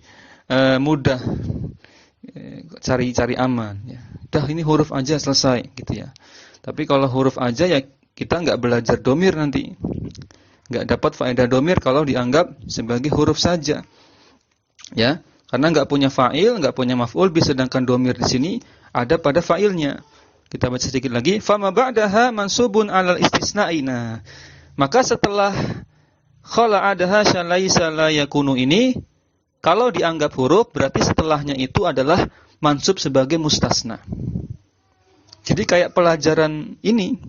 mudah cari aman ya. Dah ini huruf aja selesai gitu ya. Tapi kalau huruf aja ya kita enggak belajar domir nanti. Enggak dapat faedah domir kalau dianggap sebagai huruf saja. Ya, karena enggak punya fa'il, enggak punya maf'ul bi, sedangkan domir di sini ada pada fa'ilnya. Kita baca sedikit lagi. Fama ba'daha mansubun 'alal istisna'i. Nah, maka setelah khala'a dahasya laisa la yakunu ini, kalau dianggap huruf berarti setelahnya itu adalah mansub sebagai mustasna. Jadi kayak pelajaran ini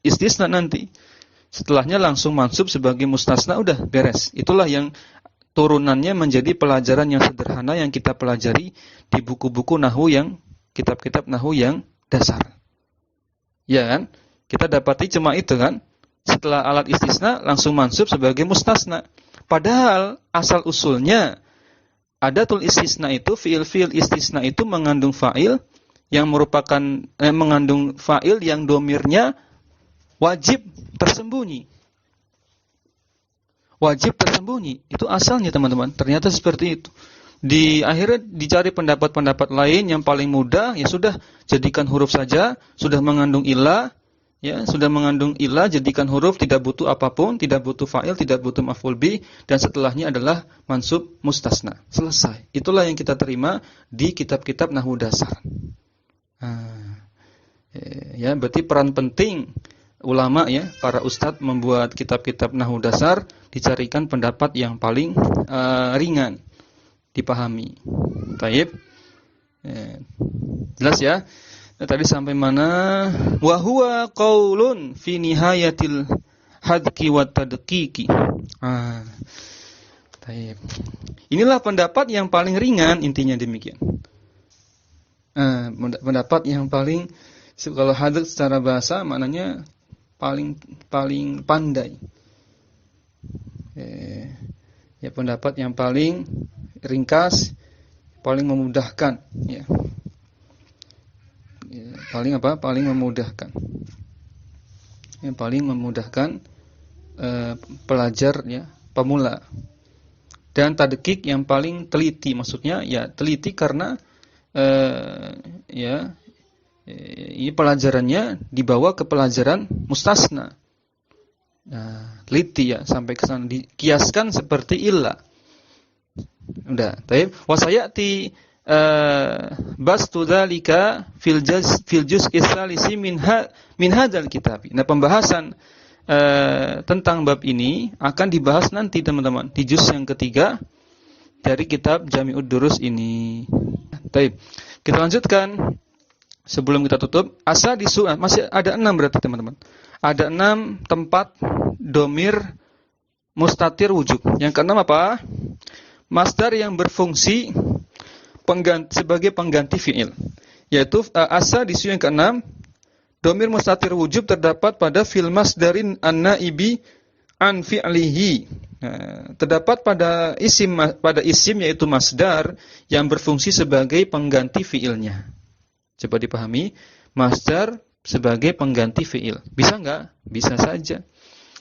istisna nanti, setelahnya langsung mansub sebagai mustasna, udah beres. Itulah yang turunannya menjadi pelajaran yang sederhana yang kita pelajari di buku-buku nahwu, yang kitab-kitab nahwu yang dasar. Ya kan? Kita dapati cuma itu kan? Setelah alat istisna langsung mansub sebagai mustasna. Padahal asal usulnya adatul istisna itu, fiil-fiil istisna itu mengandung fa'il yang merupakan mengandung fa'il yang domirnya wajib tersembunyi. Wajib tersembunyi. Itu asalnya teman-teman. Ternyata seperti itu. Di akhirnya dicari pendapat-pendapat lain yang paling mudah, ya sudah jadikan huruf saja, sudah mengandung illah. Ya, sudah mengandung illah, jadikan huruf, tidak butuh apapun, tidak butuh fa'il, tidak butuh maf'ul bi, dan setelahnya adalah mansub mustasna. Selesai. Itulah yang kita terima di kitab-kitab nahwu dasar. Ya, berarti peran penting ulama ya, para ustadz membuat kitab-kitab nahwu dasar, dicarikan pendapat yang paling ringan dipahami. Baik. Jelas ya? Tadi sampai mana? Wa huwa qaulun fi nihayatil hadqi wat tadqiqi. Baik. Inilah pendapat yang paling ringan, intinya demikian. Pendapat yang paling, kalau hadq secara bahasa maknanya paling pandai. Ya, pendapat yang paling ringkas, paling memudahkan ya. Paling apa? Paling memudahkan. Yang paling memudahkan pelajar ya, pemula. Dan tadqiq yang paling teliti, maksudnya ya teliti karena ini pelajarannya dibawa ke pelajaran mustasna. Nah, teliti ya sampai ke sana, dikiaskan seperti illah. Udah, baik. Wa sayati bastu dzalika fil juz'i tsalisi min hadzal kitab. Nah, pembahasan tentang bab ini akan dibahas nanti teman-teman di juz yang ketiga dari kitab Jami'ud Durus ini. Baik. Kita lanjutkan sebelum kita tutup. Asadisu, masih ada 6 berarti teman-teman. Ada 6 tempat domir mustatir wujub. Yang keenam apa? Masdar yang berfungsi sebagai pengganti fi'il, yaitu asa di yang keenam, domir mustatir wujub terdapat pada fil masdarin an-naibi an fi'lihi. Terdapat pada isim yaitu masdar yang berfungsi sebagai pengganti fi'ilnya. Coba dipahami, masdar sebagai pengganti fi'il. Bisa enggak? Bisa saja.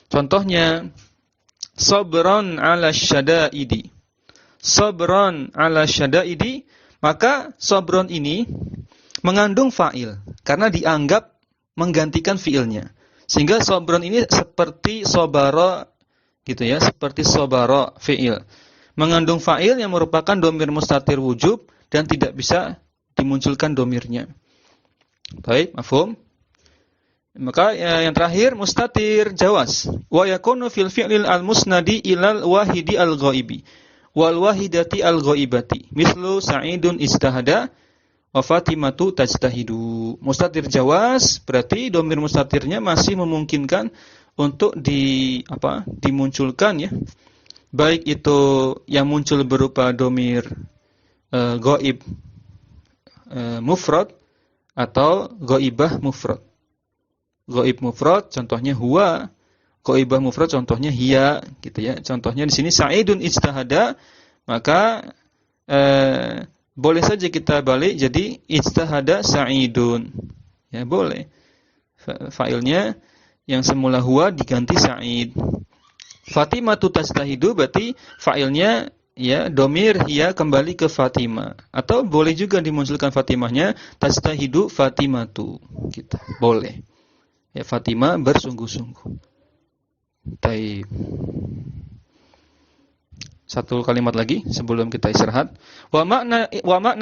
Contohnya sabron ala syada'idi. Sabron ala syada'idi, maka sabron ini mengandung fa'il karena dianggap menggantikan fi'ilnya. Sehingga sabron ini seperti sabara gitu ya, seperti sabara fi'il. Mengandung fa'il yang merupakan domir mustatir wujub dan tidak bisa dimunculkan domirnya. Baik, mafhum? Maka yang terakhir mustatir jawaz. Wa yakunu fil fi'lil al-musnadi ilal wahidi al-ghaibi wal wahidati al-ghaibati. Mislu Sa'idun istahada wa Fatimatu tajtahidu. Mustatir jawaz berarti dhamir mustatirnya masih memungkinkan untuk dimunculkan ya. Baik itu yang muncul berupa dhamir ghaib mufrad atau ghaibah mufrad. Ghaib mufrad contohnya huwa, ghaibah mufrad contohnya hiya gitu ya. Contohnya di sini Sa'idun ijtahada, maka boleh saja kita balik jadi ijtahada Sa'idun. Ya, boleh. Fa'ilnya yang semula huwa diganti Sa'id. Fatimatu tajtahidu berarti fa'ilnya ya domir hiya kembali ke Fatimah, atau boleh juga dimunculkan Fatimahnya tajtahidu Fatimatu gitu. Boleh. Ya, Fatimah bersungguh-sungguh. Baik. Satu kalimat lagi sebelum kita istirahat. Wa makna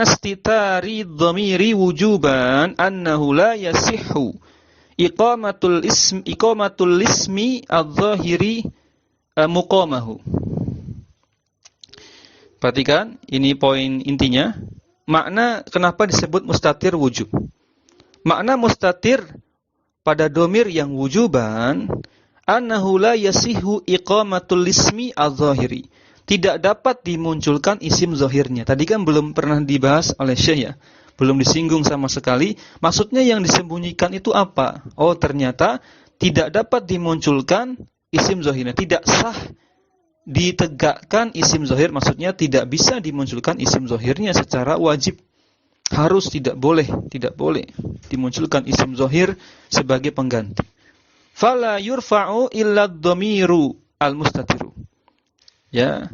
istitari dhamiri wujuban annahu la yasihhu iqamatul ismi adh-dhahiri muqamahu. Perhatikan, ini poin intinya. Makna kenapa disebut mustatir wujub. Makna mustatir pada domir yang wujuban, annahu la yasihu iqamatul ismi adh-dhahiri. Tidak dapat dimunculkan isim zahirnya. Tadi kan belum pernah dibahas oleh Syekh ya. Belum disinggung sama sekali. Maksudnya yang disembunyikan itu apa? Oh, ternyata tidak dapat dimunculkan isim zahirnya. Tidak sah ditegakkan isim zahir, maksudnya tidak bisa dimunculkan isim zahirnya secara wajib. Harus tidak boleh dimunculkan isim zahir sebagai pengganti. Fala yurfa'u illa dhamiru al-mustatiru. Ya,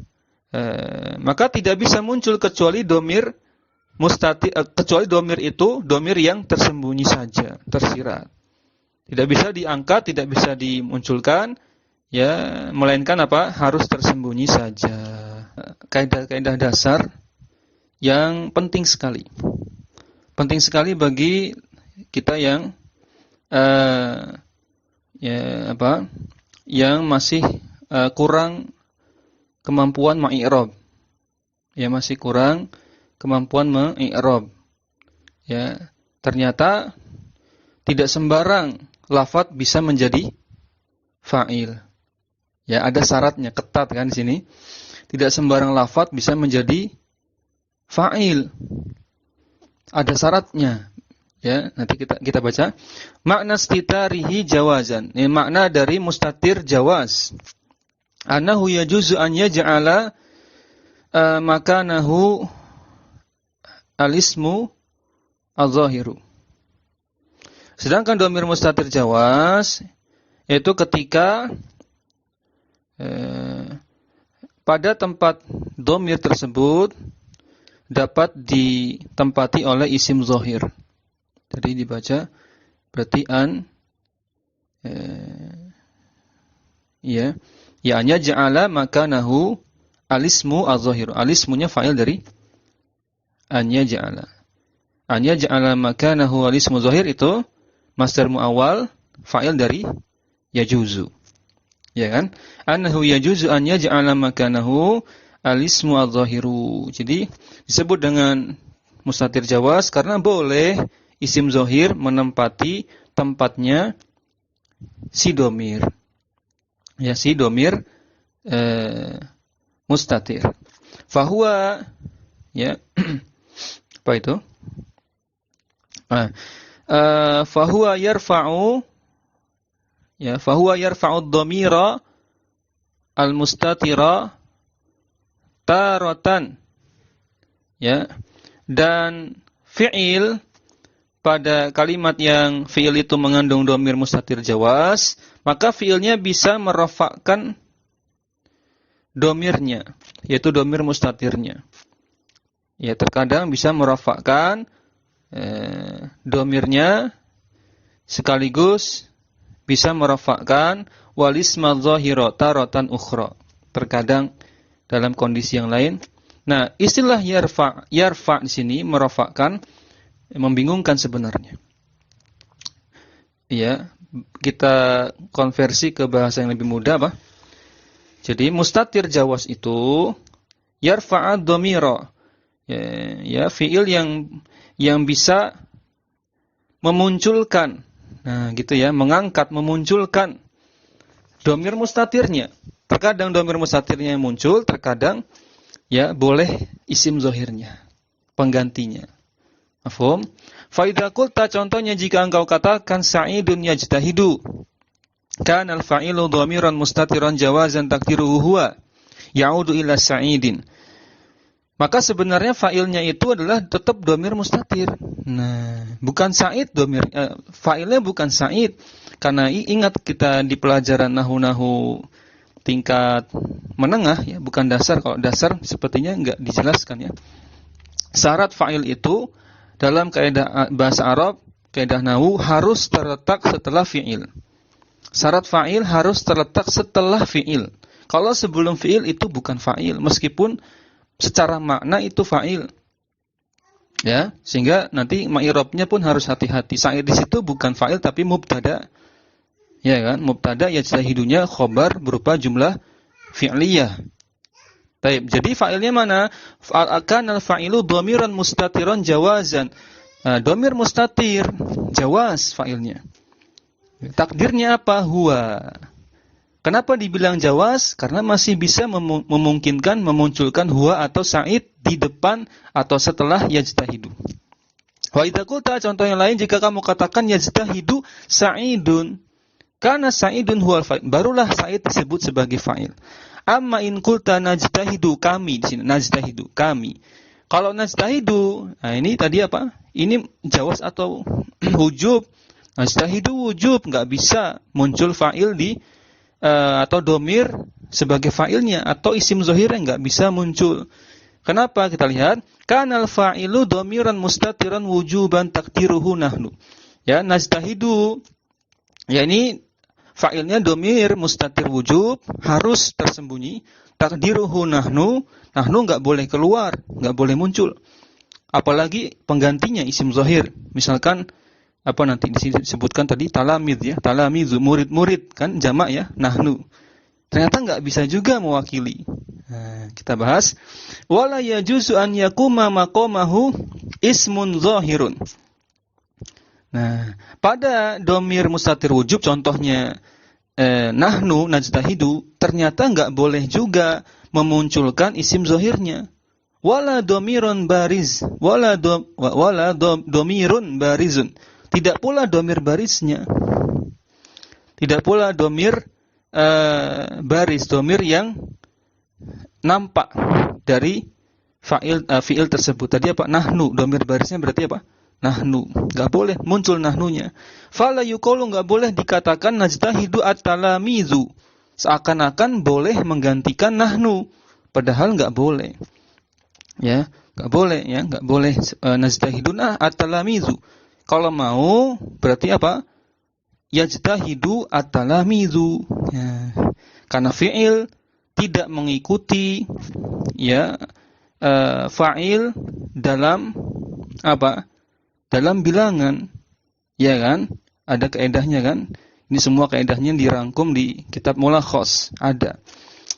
maka tidak bisa muncul kecuali domir mustatir, kecuali domir itu domir yang tersembunyi saja, tersirat. Tidak bisa diangkat, tidak bisa dimunculkan. Ya, melainkan apa? Harus tersembunyi saja. Kaidah-kaidah dasar yang penting sekali. Penting sekali bagi kita yang yang masih kurang kemampuan mengi'rab. Ya, masih kurang kemampuan mengi'rab. Ya, ternyata tidak sembarang lafadz bisa menjadi fa'il. Ya, ada syaratnya, ketat kan di sini. Tidak sembarang lafadz bisa menjadi fa'il. Ada syaratnya. Ya, nanti kita baca. Makna istitarihi jawazan. Ini makna dari mustatir jawaz. Annahu yajuzu an yaj'ala makanahu al-ismu adh-dhahiru. Sedangkan dhamir mustatir jawaz yaitu ketika pada tempat dhamir tersebut dapat ditempati oleh isim zahir. Jadi dibaca berarti an an yaj'ala makanahu al-ismu adh-dhahir. Al-ismunya fa'il dari an yaj'ala. An yaj'ala makanahu al-ismu adh-dhahir itu masdar muawwal fa'il dari yajuzu. Ya kan? Annahu yajuzu an yaj'ala makanahu al-ismu adh-dhahiru. Jadi disebut dengan mustatir jawaz karena boleh isim zahir menempati tempatnya si domir. Ya, si domir mustatir. Fahuwa, ya, apa itu? Fahuwa yarfa'u, ya, fahuwa yarfa'u dhamira al-mustatira taratan, ya, dan fi'il pada kalimat yang fi'il itu mengandung dhamir mustatir jawaz, maka fi'ilnya bisa merafa'kan dhamirnya, yaitu dhamir mustatirnya. Ya, terkadang bisa merafa'kan dhamirnya sekaligus bisa merafa'kan walisma dhahira taratan ukhra. Terkadang dalam kondisi yang lain. Nah, istilah yarfa di sini merafa'kan membingungkan sebenarnya. Ya, kita konversi ke bahasa yang lebih mudah apa? Jadi mustatir jawaz itu yarfa'ad dhamira. Ya, fiil yang bisa memunculkan. Nah, gitu ya, mengangkat, memunculkan dhamir mustatirnya. Terkadang dhamir mustatirnya yang muncul, terkadang ya boleh isim zahirnya, penggantinya. Mafhum? Fa idza qulta, contohnya jika engkau katakan sa'idun yajtahidu, kana al-fa'ilu dhamiran mustatiran jawazan taqdiruhu huwa ya'udu ila sa'idin. Maka sebenarnya fa'ilnya itu adalah tetap dhamir mustatir. Nah, bukan sa'id dhamir, fa'ilnya bukan sa'id. Karena ingat kita di pelajaran nahu-nahu tingkat menengah ya, bukan dasar. Kalau dasar sepertinya enggak dijelaskan ya. Syarat fa'il itu dalam kaidah bahasa Arab, kaidah nahwu harus terletak setelah fi'il. Syarat fa'il harus terletak setelah fi'il. Kalau sebelum fi'il itu bukan fa'il, meskipun secara makna itu fa'il. Ya, sehingga nanti ma'irabnya pun harus hati-hati. Sa'id di situ bukan fa'il tapi mubtada. Ya kan? Mubtada yajtahidunya khobar berupa jumlah fi'liyah. Baik, jadi fa'ilnya mana? Akan al-fa'ilu dhamiran mustatiran jawazan. Dhamir mustatir, jawaz fa'ilnya. Takdirnya apa? Huwa. Kenapa dibilang jawaz? Karena masih bisa memungkinkan memunculkan huwa atau sa'id di depan atau setelah yajtahidu. Wa idza qulta, contoh yang lain, jika kamu katakan yajtahidu sa'idun, karena sa'idun huwal fa'il, barulah sa'id disebut sebagai fa'il. Amma in qulta najtahidu, kami di sini najtahidu, kami. Kalau najtahidu, nah ini tadi apa? Ini jawaz atau wujub? Najtahidu wujub, enggak bisa muncul fa'il di atau domir sebagai fa'ilnya, atau isim zahirnya enggak bisa muncul. Kenapa? Kita lihat, kanal fa'ilu domiran mustatiran wujuban takdiruhu nahnu. Ya, najtahidu, ya ini fa'ilnya domir mustatir wujub, harus tersembunyi. Takdiruhu nahnu, nahnu enggak boleh keluar, enggak boleh muncul. Apalagi penggantinya isim zahir. Misalkan apa nanti disebutkan tadi talamid ya, talamizu, murid-murid kan jamak ya, nahnu. Ternyata enggak bisa juga mewakili. Nah, kita bahas wala yajuzu an yakuma maqamahu ismun zahirun. Nah, pada domir mustatir wujub contohnya nahnu najtahidu, ternyata enggak boleh juga memunculkan isim zahirnya. Wala domirun bariz, wala domirun barizun. Tidak pula domir barisnya. Tidak pula domir baris, domir yang nampak dari fi'il tersebut. Tadi apa? Nahnu, domir barisnya berarti apa? Nahnu. Enggak boleh muncul nahnunya. Fala yuqalu, enggak boleh dikatakan najtahidu at-talamizu. Seakan-akan boleh menggantikan nahnu, padahal enggak boleh. Ya, enggak boleh ya, enggak boleh najtahiduna at-talamizu. Kalau mau berarti apa? Yajtahidu at-talamizu. Ya. Karena fi'il tidak mengikuti ya fa'il dalam apa? Dalam bilangan. Ya kan? Ada kaedahnya kan? Ini semua kaedahnya dirangkum di kitab Mulakhas, ada.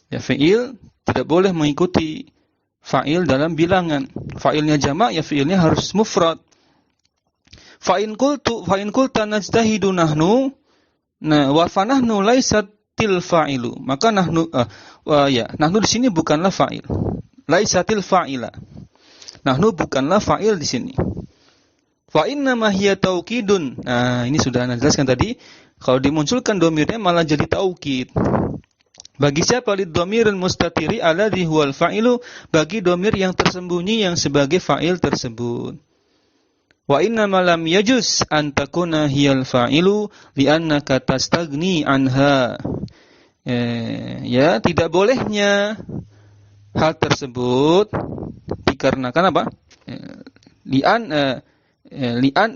Ya, fi'il tidak boleh mengikuti fa'il dalam bilangan. Fa'ilnya jamak ya fi'ilnya harus mufrad. Fa in qulta najtahidu nahnu, nah wa fa nahnu laisatil fa'ilu. Maka nahnu nahnu di sini bukanlah fa'il. Laisatil fa'ila. Nahnu bukanlah fa'il di sini. Fa inna ma hiya taukidun. Nah, ini sudah Anda jelaskan tadi. Kalau dimunculkan domirnya malah jadi taukid. Bagi siapa? Lid domiril mustatiri alladhi huwal fa'ilu, bagi domir yang tersembunyi yang sebagai fa'il tersebut. Wa inna ma lam yajuz an takuna hiyal fa'ilu li'annaka tastagni anha. Ya, tidak bolehnya hal tersebut dikarenakan apa? Li'an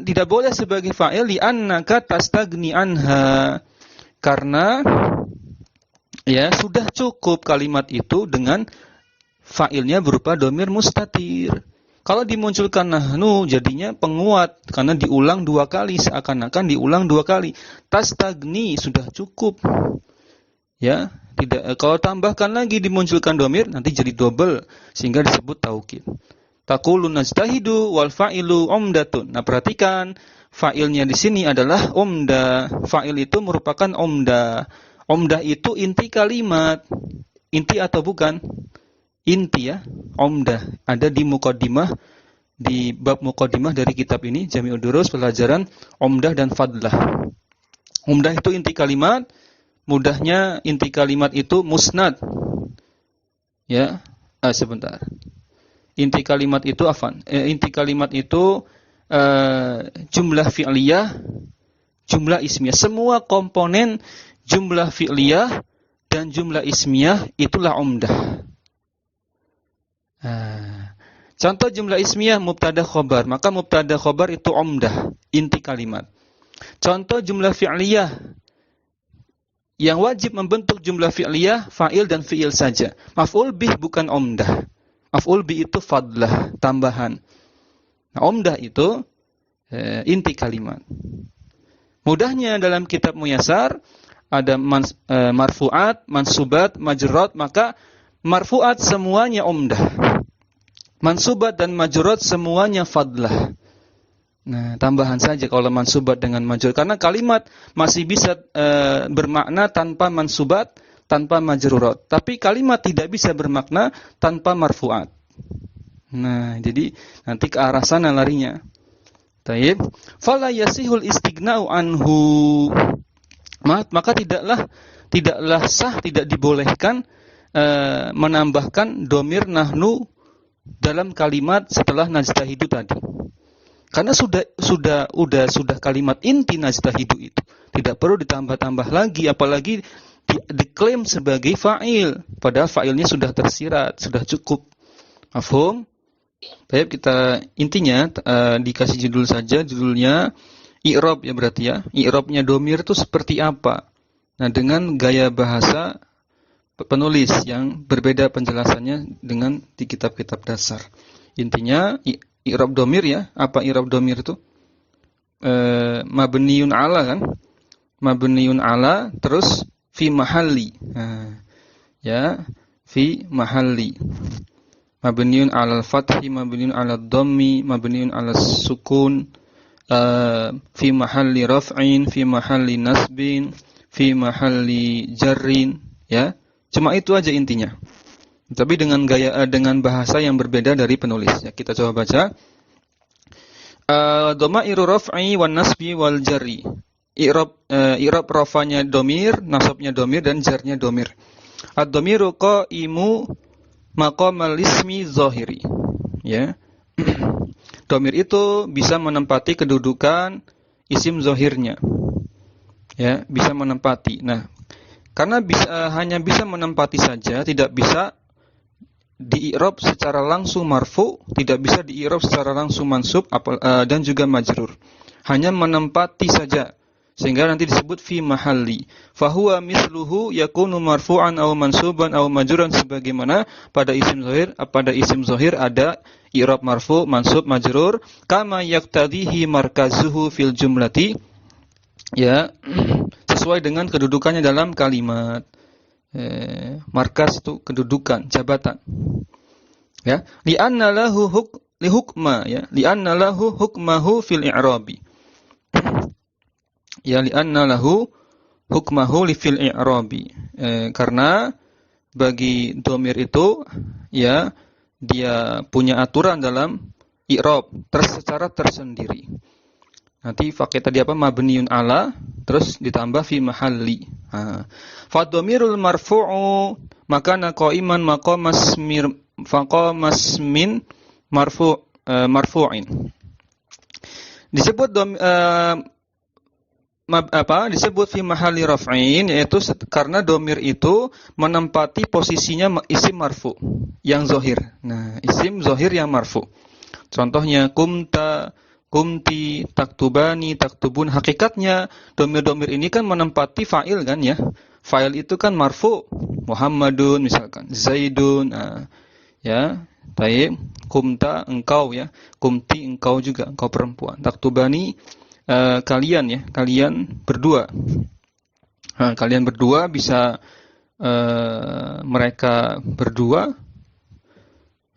tidak boleh sebagai fa'il li'annaka tastagni anha, karena ya sudah cukup kalimat itu dengan fa'ilnya berupa domir mustatir. Kalau dimunculkan nahnu jadinya penguat karena diulang 2 kali, seakan-akan diulang 2 kali. Tastagni sudah cukup. Ya, tidak kalau tambahkan lagi dimunculkan domir nanti jadi double sehingga disebut taukid. Taqulu najtahidu wal fa'ilu umdatun. Nah, perhatikan fa'ilnya di sini adalah umdah. Fa'il itu merupakan umdah. Umdah itu inti kalimat. Inti atau bukan? Inti ya, umdah. Ada di muqaddimah, di bab muqaddimah dari kitab ini, Jami'ud Durus, pelajaran umdah dan fadlah. Umdah itu inti kalimat, mudahnya inti kalimat itu musnad. Ya, sebentar. Inti kalimat itu inti kalimat itu jumlah fi'liyah, jumlah ismiyah. Semua komponen jumlah fi'liyah dan jumlah ismiyah itulah umdah. Contoh jumlah ismiyah mubtada khobar, maka mubtada khobar itu umdah, inti kalimat. Contoh jumlah fi'liyah, yang wajib membentuk jumlah fi'liyah fa'il dan fi'il saja. Maf'ul bih bukan umdah. Maf'ul bih itu fadlah, tambahan. Nah, umdah itu inti kalimat. Mudahnya dalam kitab Muyasar ada marfu'at, mansubat, majrurat, maka marfu'at semuanya umdah. Mansubat dan majrurat semuanya fadlah. Nah, tambahan saja kalau mansubat dengan majrur karena kalimat masih bisa bermakna tanpa mansubat, tanpa majrurat. Tapi kalimat tidak bisa bermakna tanpa marfu'at. Nah, jadi nanti ke arah sana larinya. Taib. Fala yasihul istighna'u anhu. Maka tidaklah sah, tidak dibolehkan menambahkan domir nahnu dalam kalimat setelah najtahidu tadi. Karena sudah kalimat inti najtahidu itu. Tidak perlu ditambah-tambah lagi, apalagi diklaim sebagai fa'il. Padahal fa'ilnya sudah tersirat, sudah cukup. Mafhum? Baik, kita intinya dikasih judul saja, judulnya i'rab ya berarti ya. I'rabnya domir itu seperti apa? Nah, dengan gaya bahasa penulis yang berbeda penjelasannya dengan di kitab-kitab dasar. Intinya i'rab domir ya. Apa i'rab domir itu? Mabniun ala kan? Mabniun ala terus fi mahalli. Ya, fi mahalli. Mabniun ala al-fathi, mabniun ala ad-dhammi, mabniun ala sukun, fi mahalli raf'in, fi mahalli nasbin, fi mahalli jarrin, ya. Cuma itu aja intinya. Tapi dengan bahasa yang berbeda dari penulis. Ya, kita coba baca. Dhamairu raf'i wan nasbi wal jarri. I'rab rafanya domir, nasabnya domir dan jarnya domir. Ad-dhamiru qa'imu maqamal ismi zahiri. Ya. Domir itu bisa menempati kedudukan isim zahirnya. Ya, bisa menempati. Nah, karena hanya bisa menempati saja, tidak bisa di-i'rab secara langsung marfu, tidak bisa di-i'rab secara langsung mansub dan juga majrur. Hanya menempati saja. Sehingga nanti disebut fi mahalli. Fahuwa misluhu yakunu marfu'an aw mansuban aw majruran, sebagaimana pada isim zahir ada i'rab marfu, mansub, majrur, kama yaqtadihi markazuhu fil jumlati. Ya, sesuai dengan kedudukannya dalam kalimat. Markas itu kedudukan, jabatan. Ya, li'anna lahu hukma, ya, li'anna lahu hukmahu fil i'rabi. Ya, li'anna lahu hukmahu li fil i'rabi. Karena bagi domir itu, ya, dia punya aturan dalam i'rab secara tersendiri. Nanti pakai tadi apa? Mabniun ala, terus ditambah fi mahalli. Fa dhamirul marfu'u makana qa'iman maqamas min marfu'in. Disebut disebut fi mahalli raf'in, yaitu karena domir itu menempati posisinya isim marfu yang zahir. Nah, isim zahir yang marfu. Contohnya kumta, kumti, taktubani, taktubun. Hakikatnya domir-domir ini kan menempati fa'il kan ya. Fa'il itu kan marfu, Muhammadun misalkan, Zaidun, ya. Taib, kumta engkau ya, kumti engkau juga, engkau perempuan. Taktubani kalian ya, kalian berdua. Nah, kalian berdua bisa mereka berdua,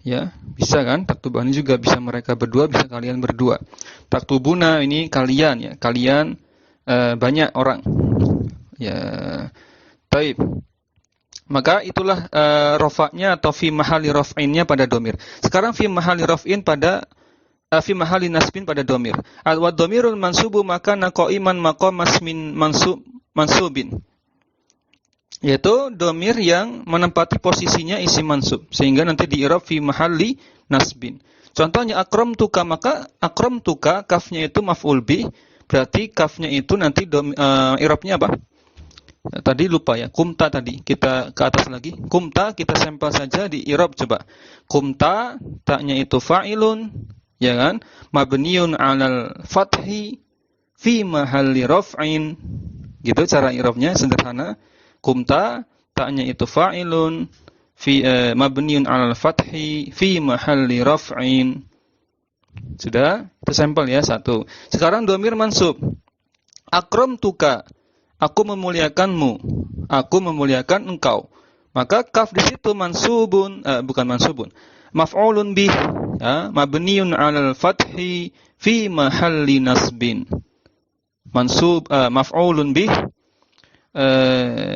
ya bisa kan? Taktubani juga bisa mereka berdua, bisa kalian berdua. Taktubuna ini kalian ya, kalian banyak orang. Ya, taib. Maka itulah rafa'nya atau fi mahali raf'innya pada domir. Sekarang fi mahali raf'in pada fi mahali nasbin pada domir. Wa domirul mansubu maka qa'iman maqamas min mansubin. Yaitu domir yang menempati posisinya isim mansub sehingga nanti di-i'rab fi mahali nasbin. Contohnya akramtuka, maka akramtuka kafnya itu maf'ul bih, berarti kafnya itu nanti i'rabnya apa? Tadi lupa ya, kumta tadi. Kita ke atas lagi. Kumta kita sampel saja di i'rab coba. Kumta, taknya itu fa'ilun, ya kan? Mabniun 'alal fathi fi mahalli raf'in. Gitu cara i'rabnya sederhana. Kumta, taknya itu fa'ilun fi mabniun 'alal fathi fi mahalli raf'in. Sudah? Itu sampel ya, satu. Sekarang dhamir mansub. Akramtuka, aku memuliakanmu, aku memuliakan engkau. Maka kaf di situ mansubun, bukan mansubun, maf'ulun bih, ya, mabniun 'alal fathi fi mahalli nasbin. Mansub maf'ulun bih,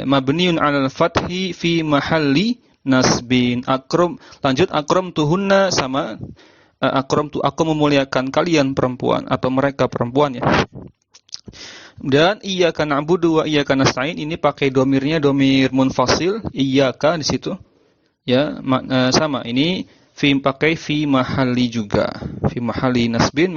mabniun 'alal fathi fi mahalli nasbin. Lanjut akramtuhunna sama aku memuliakan kalian perempuan atau mereka perempuan ya. Dan iyyaka na'budu wa iyyaka nasta'in ini pakai domirnya domir munfasil, iyyaka di situ. Ya, sama. Ini pakai fi mahalli juga. Fi mahalli nasbin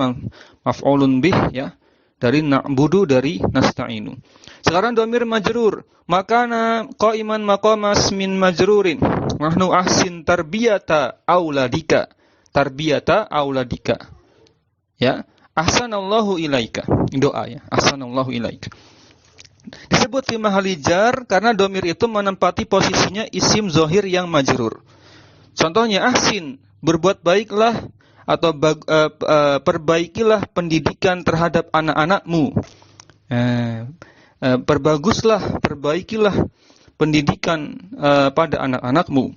maf'ulun bih ya. Dari na'budu dari nasta'inu. Sekarang domir majrur. Makana qa'iman maqamas min majrurin. Nahnu ahsin tarbiyata auladika. Tarbiyata auladika. Ya. Ahsanallahu ilaika. Doa ya. Ahsanallahu ilaika. Disebut fi mahalli jar karena domir itu menempati posisinya isim zohir yang majrur. Contohnya ahsin, berbuat baiklah atau perbaikilah pendidikan terhadap anak-anakmu. Perbaguslah, perbaikilah pendidikan pada anak-anakmu.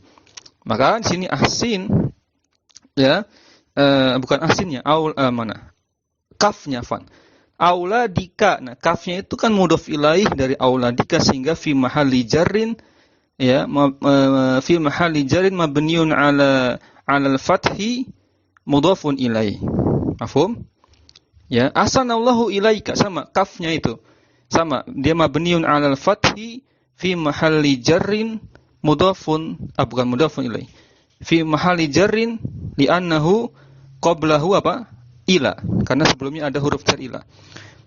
Maka di sini ahsin ya, bukan ahsinnya, mana? Kafnya fan. Auladika. Nah, kafnya itu kan mudhof ilaih dari auladika sehingga fi mahalli jarrin ya, fi mahalli jarrin mabniun 'ala al-fathi mudhofun ilaih. Mafhum? Ya, ahsanallahu ilaika sama kafnya itu. Sama, dia mabniun 'ala al-fathi fi mahalli jarrin mudhofun, bukan mudhofun ilaih. Fi mahalli jarrin li'annahu qablahu apa? Ila, karena sebelumnya ada huruf jar ila.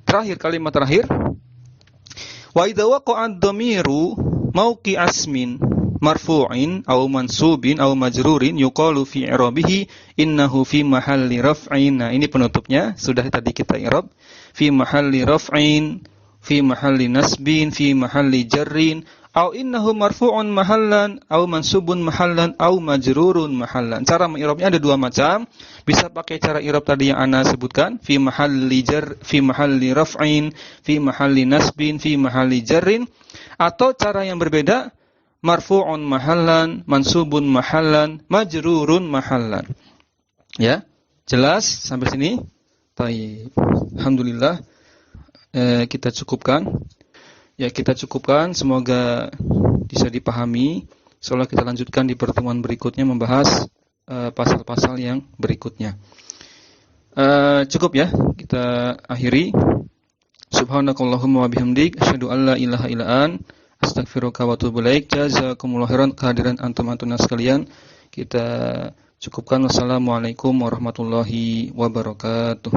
Terakhir, kalimat terakhir. Wa idza waqa'a ad-dhamiru mawqi asmin marfu'in aw mansubin aw majrurin yuqalu fi i'rabihi innahu fi mahalli raf'in. Nah, ini penutupnya sudah tadi kita i'rab. Fi mahalli raf'in, fi mahalli nasbin, fi mahalli jarrin, aw innahu marfu'un mahallan, aw mansubun mahallan, aw majrurun mahallan. Cara mengirabnya ada dua macam. Bisa pakai cara irab tadi yang ana sebutkan, fi mahalli jar, fi mahalli raf'in, fi mahalli nasbin, fi mahalli jarrin, atau cara yang berbeda, marfu'un mahallan, mansubun mahallan, majrurun mahallan. Ya, jelas sampai sini? Baik. Alhamdulillah. Kita cukupkan. Ya, kita cukupkan, semoga bisa dipahami. Insyaallah kita lanjutkan di pertemuan berikutnya membahas pasal-pasal yang berikutnya. Cukup ya, kita akhiri. Subhanakallahumma wa bihamdik asyhadu an la ilaha illa anta astaghfiruka wa atubu ilaik. Jazakumullahu khairan kehadiran antum-antum sekalian. Kita cukupkan. Wassalamualaikum warahmatullahi wabarakatuh.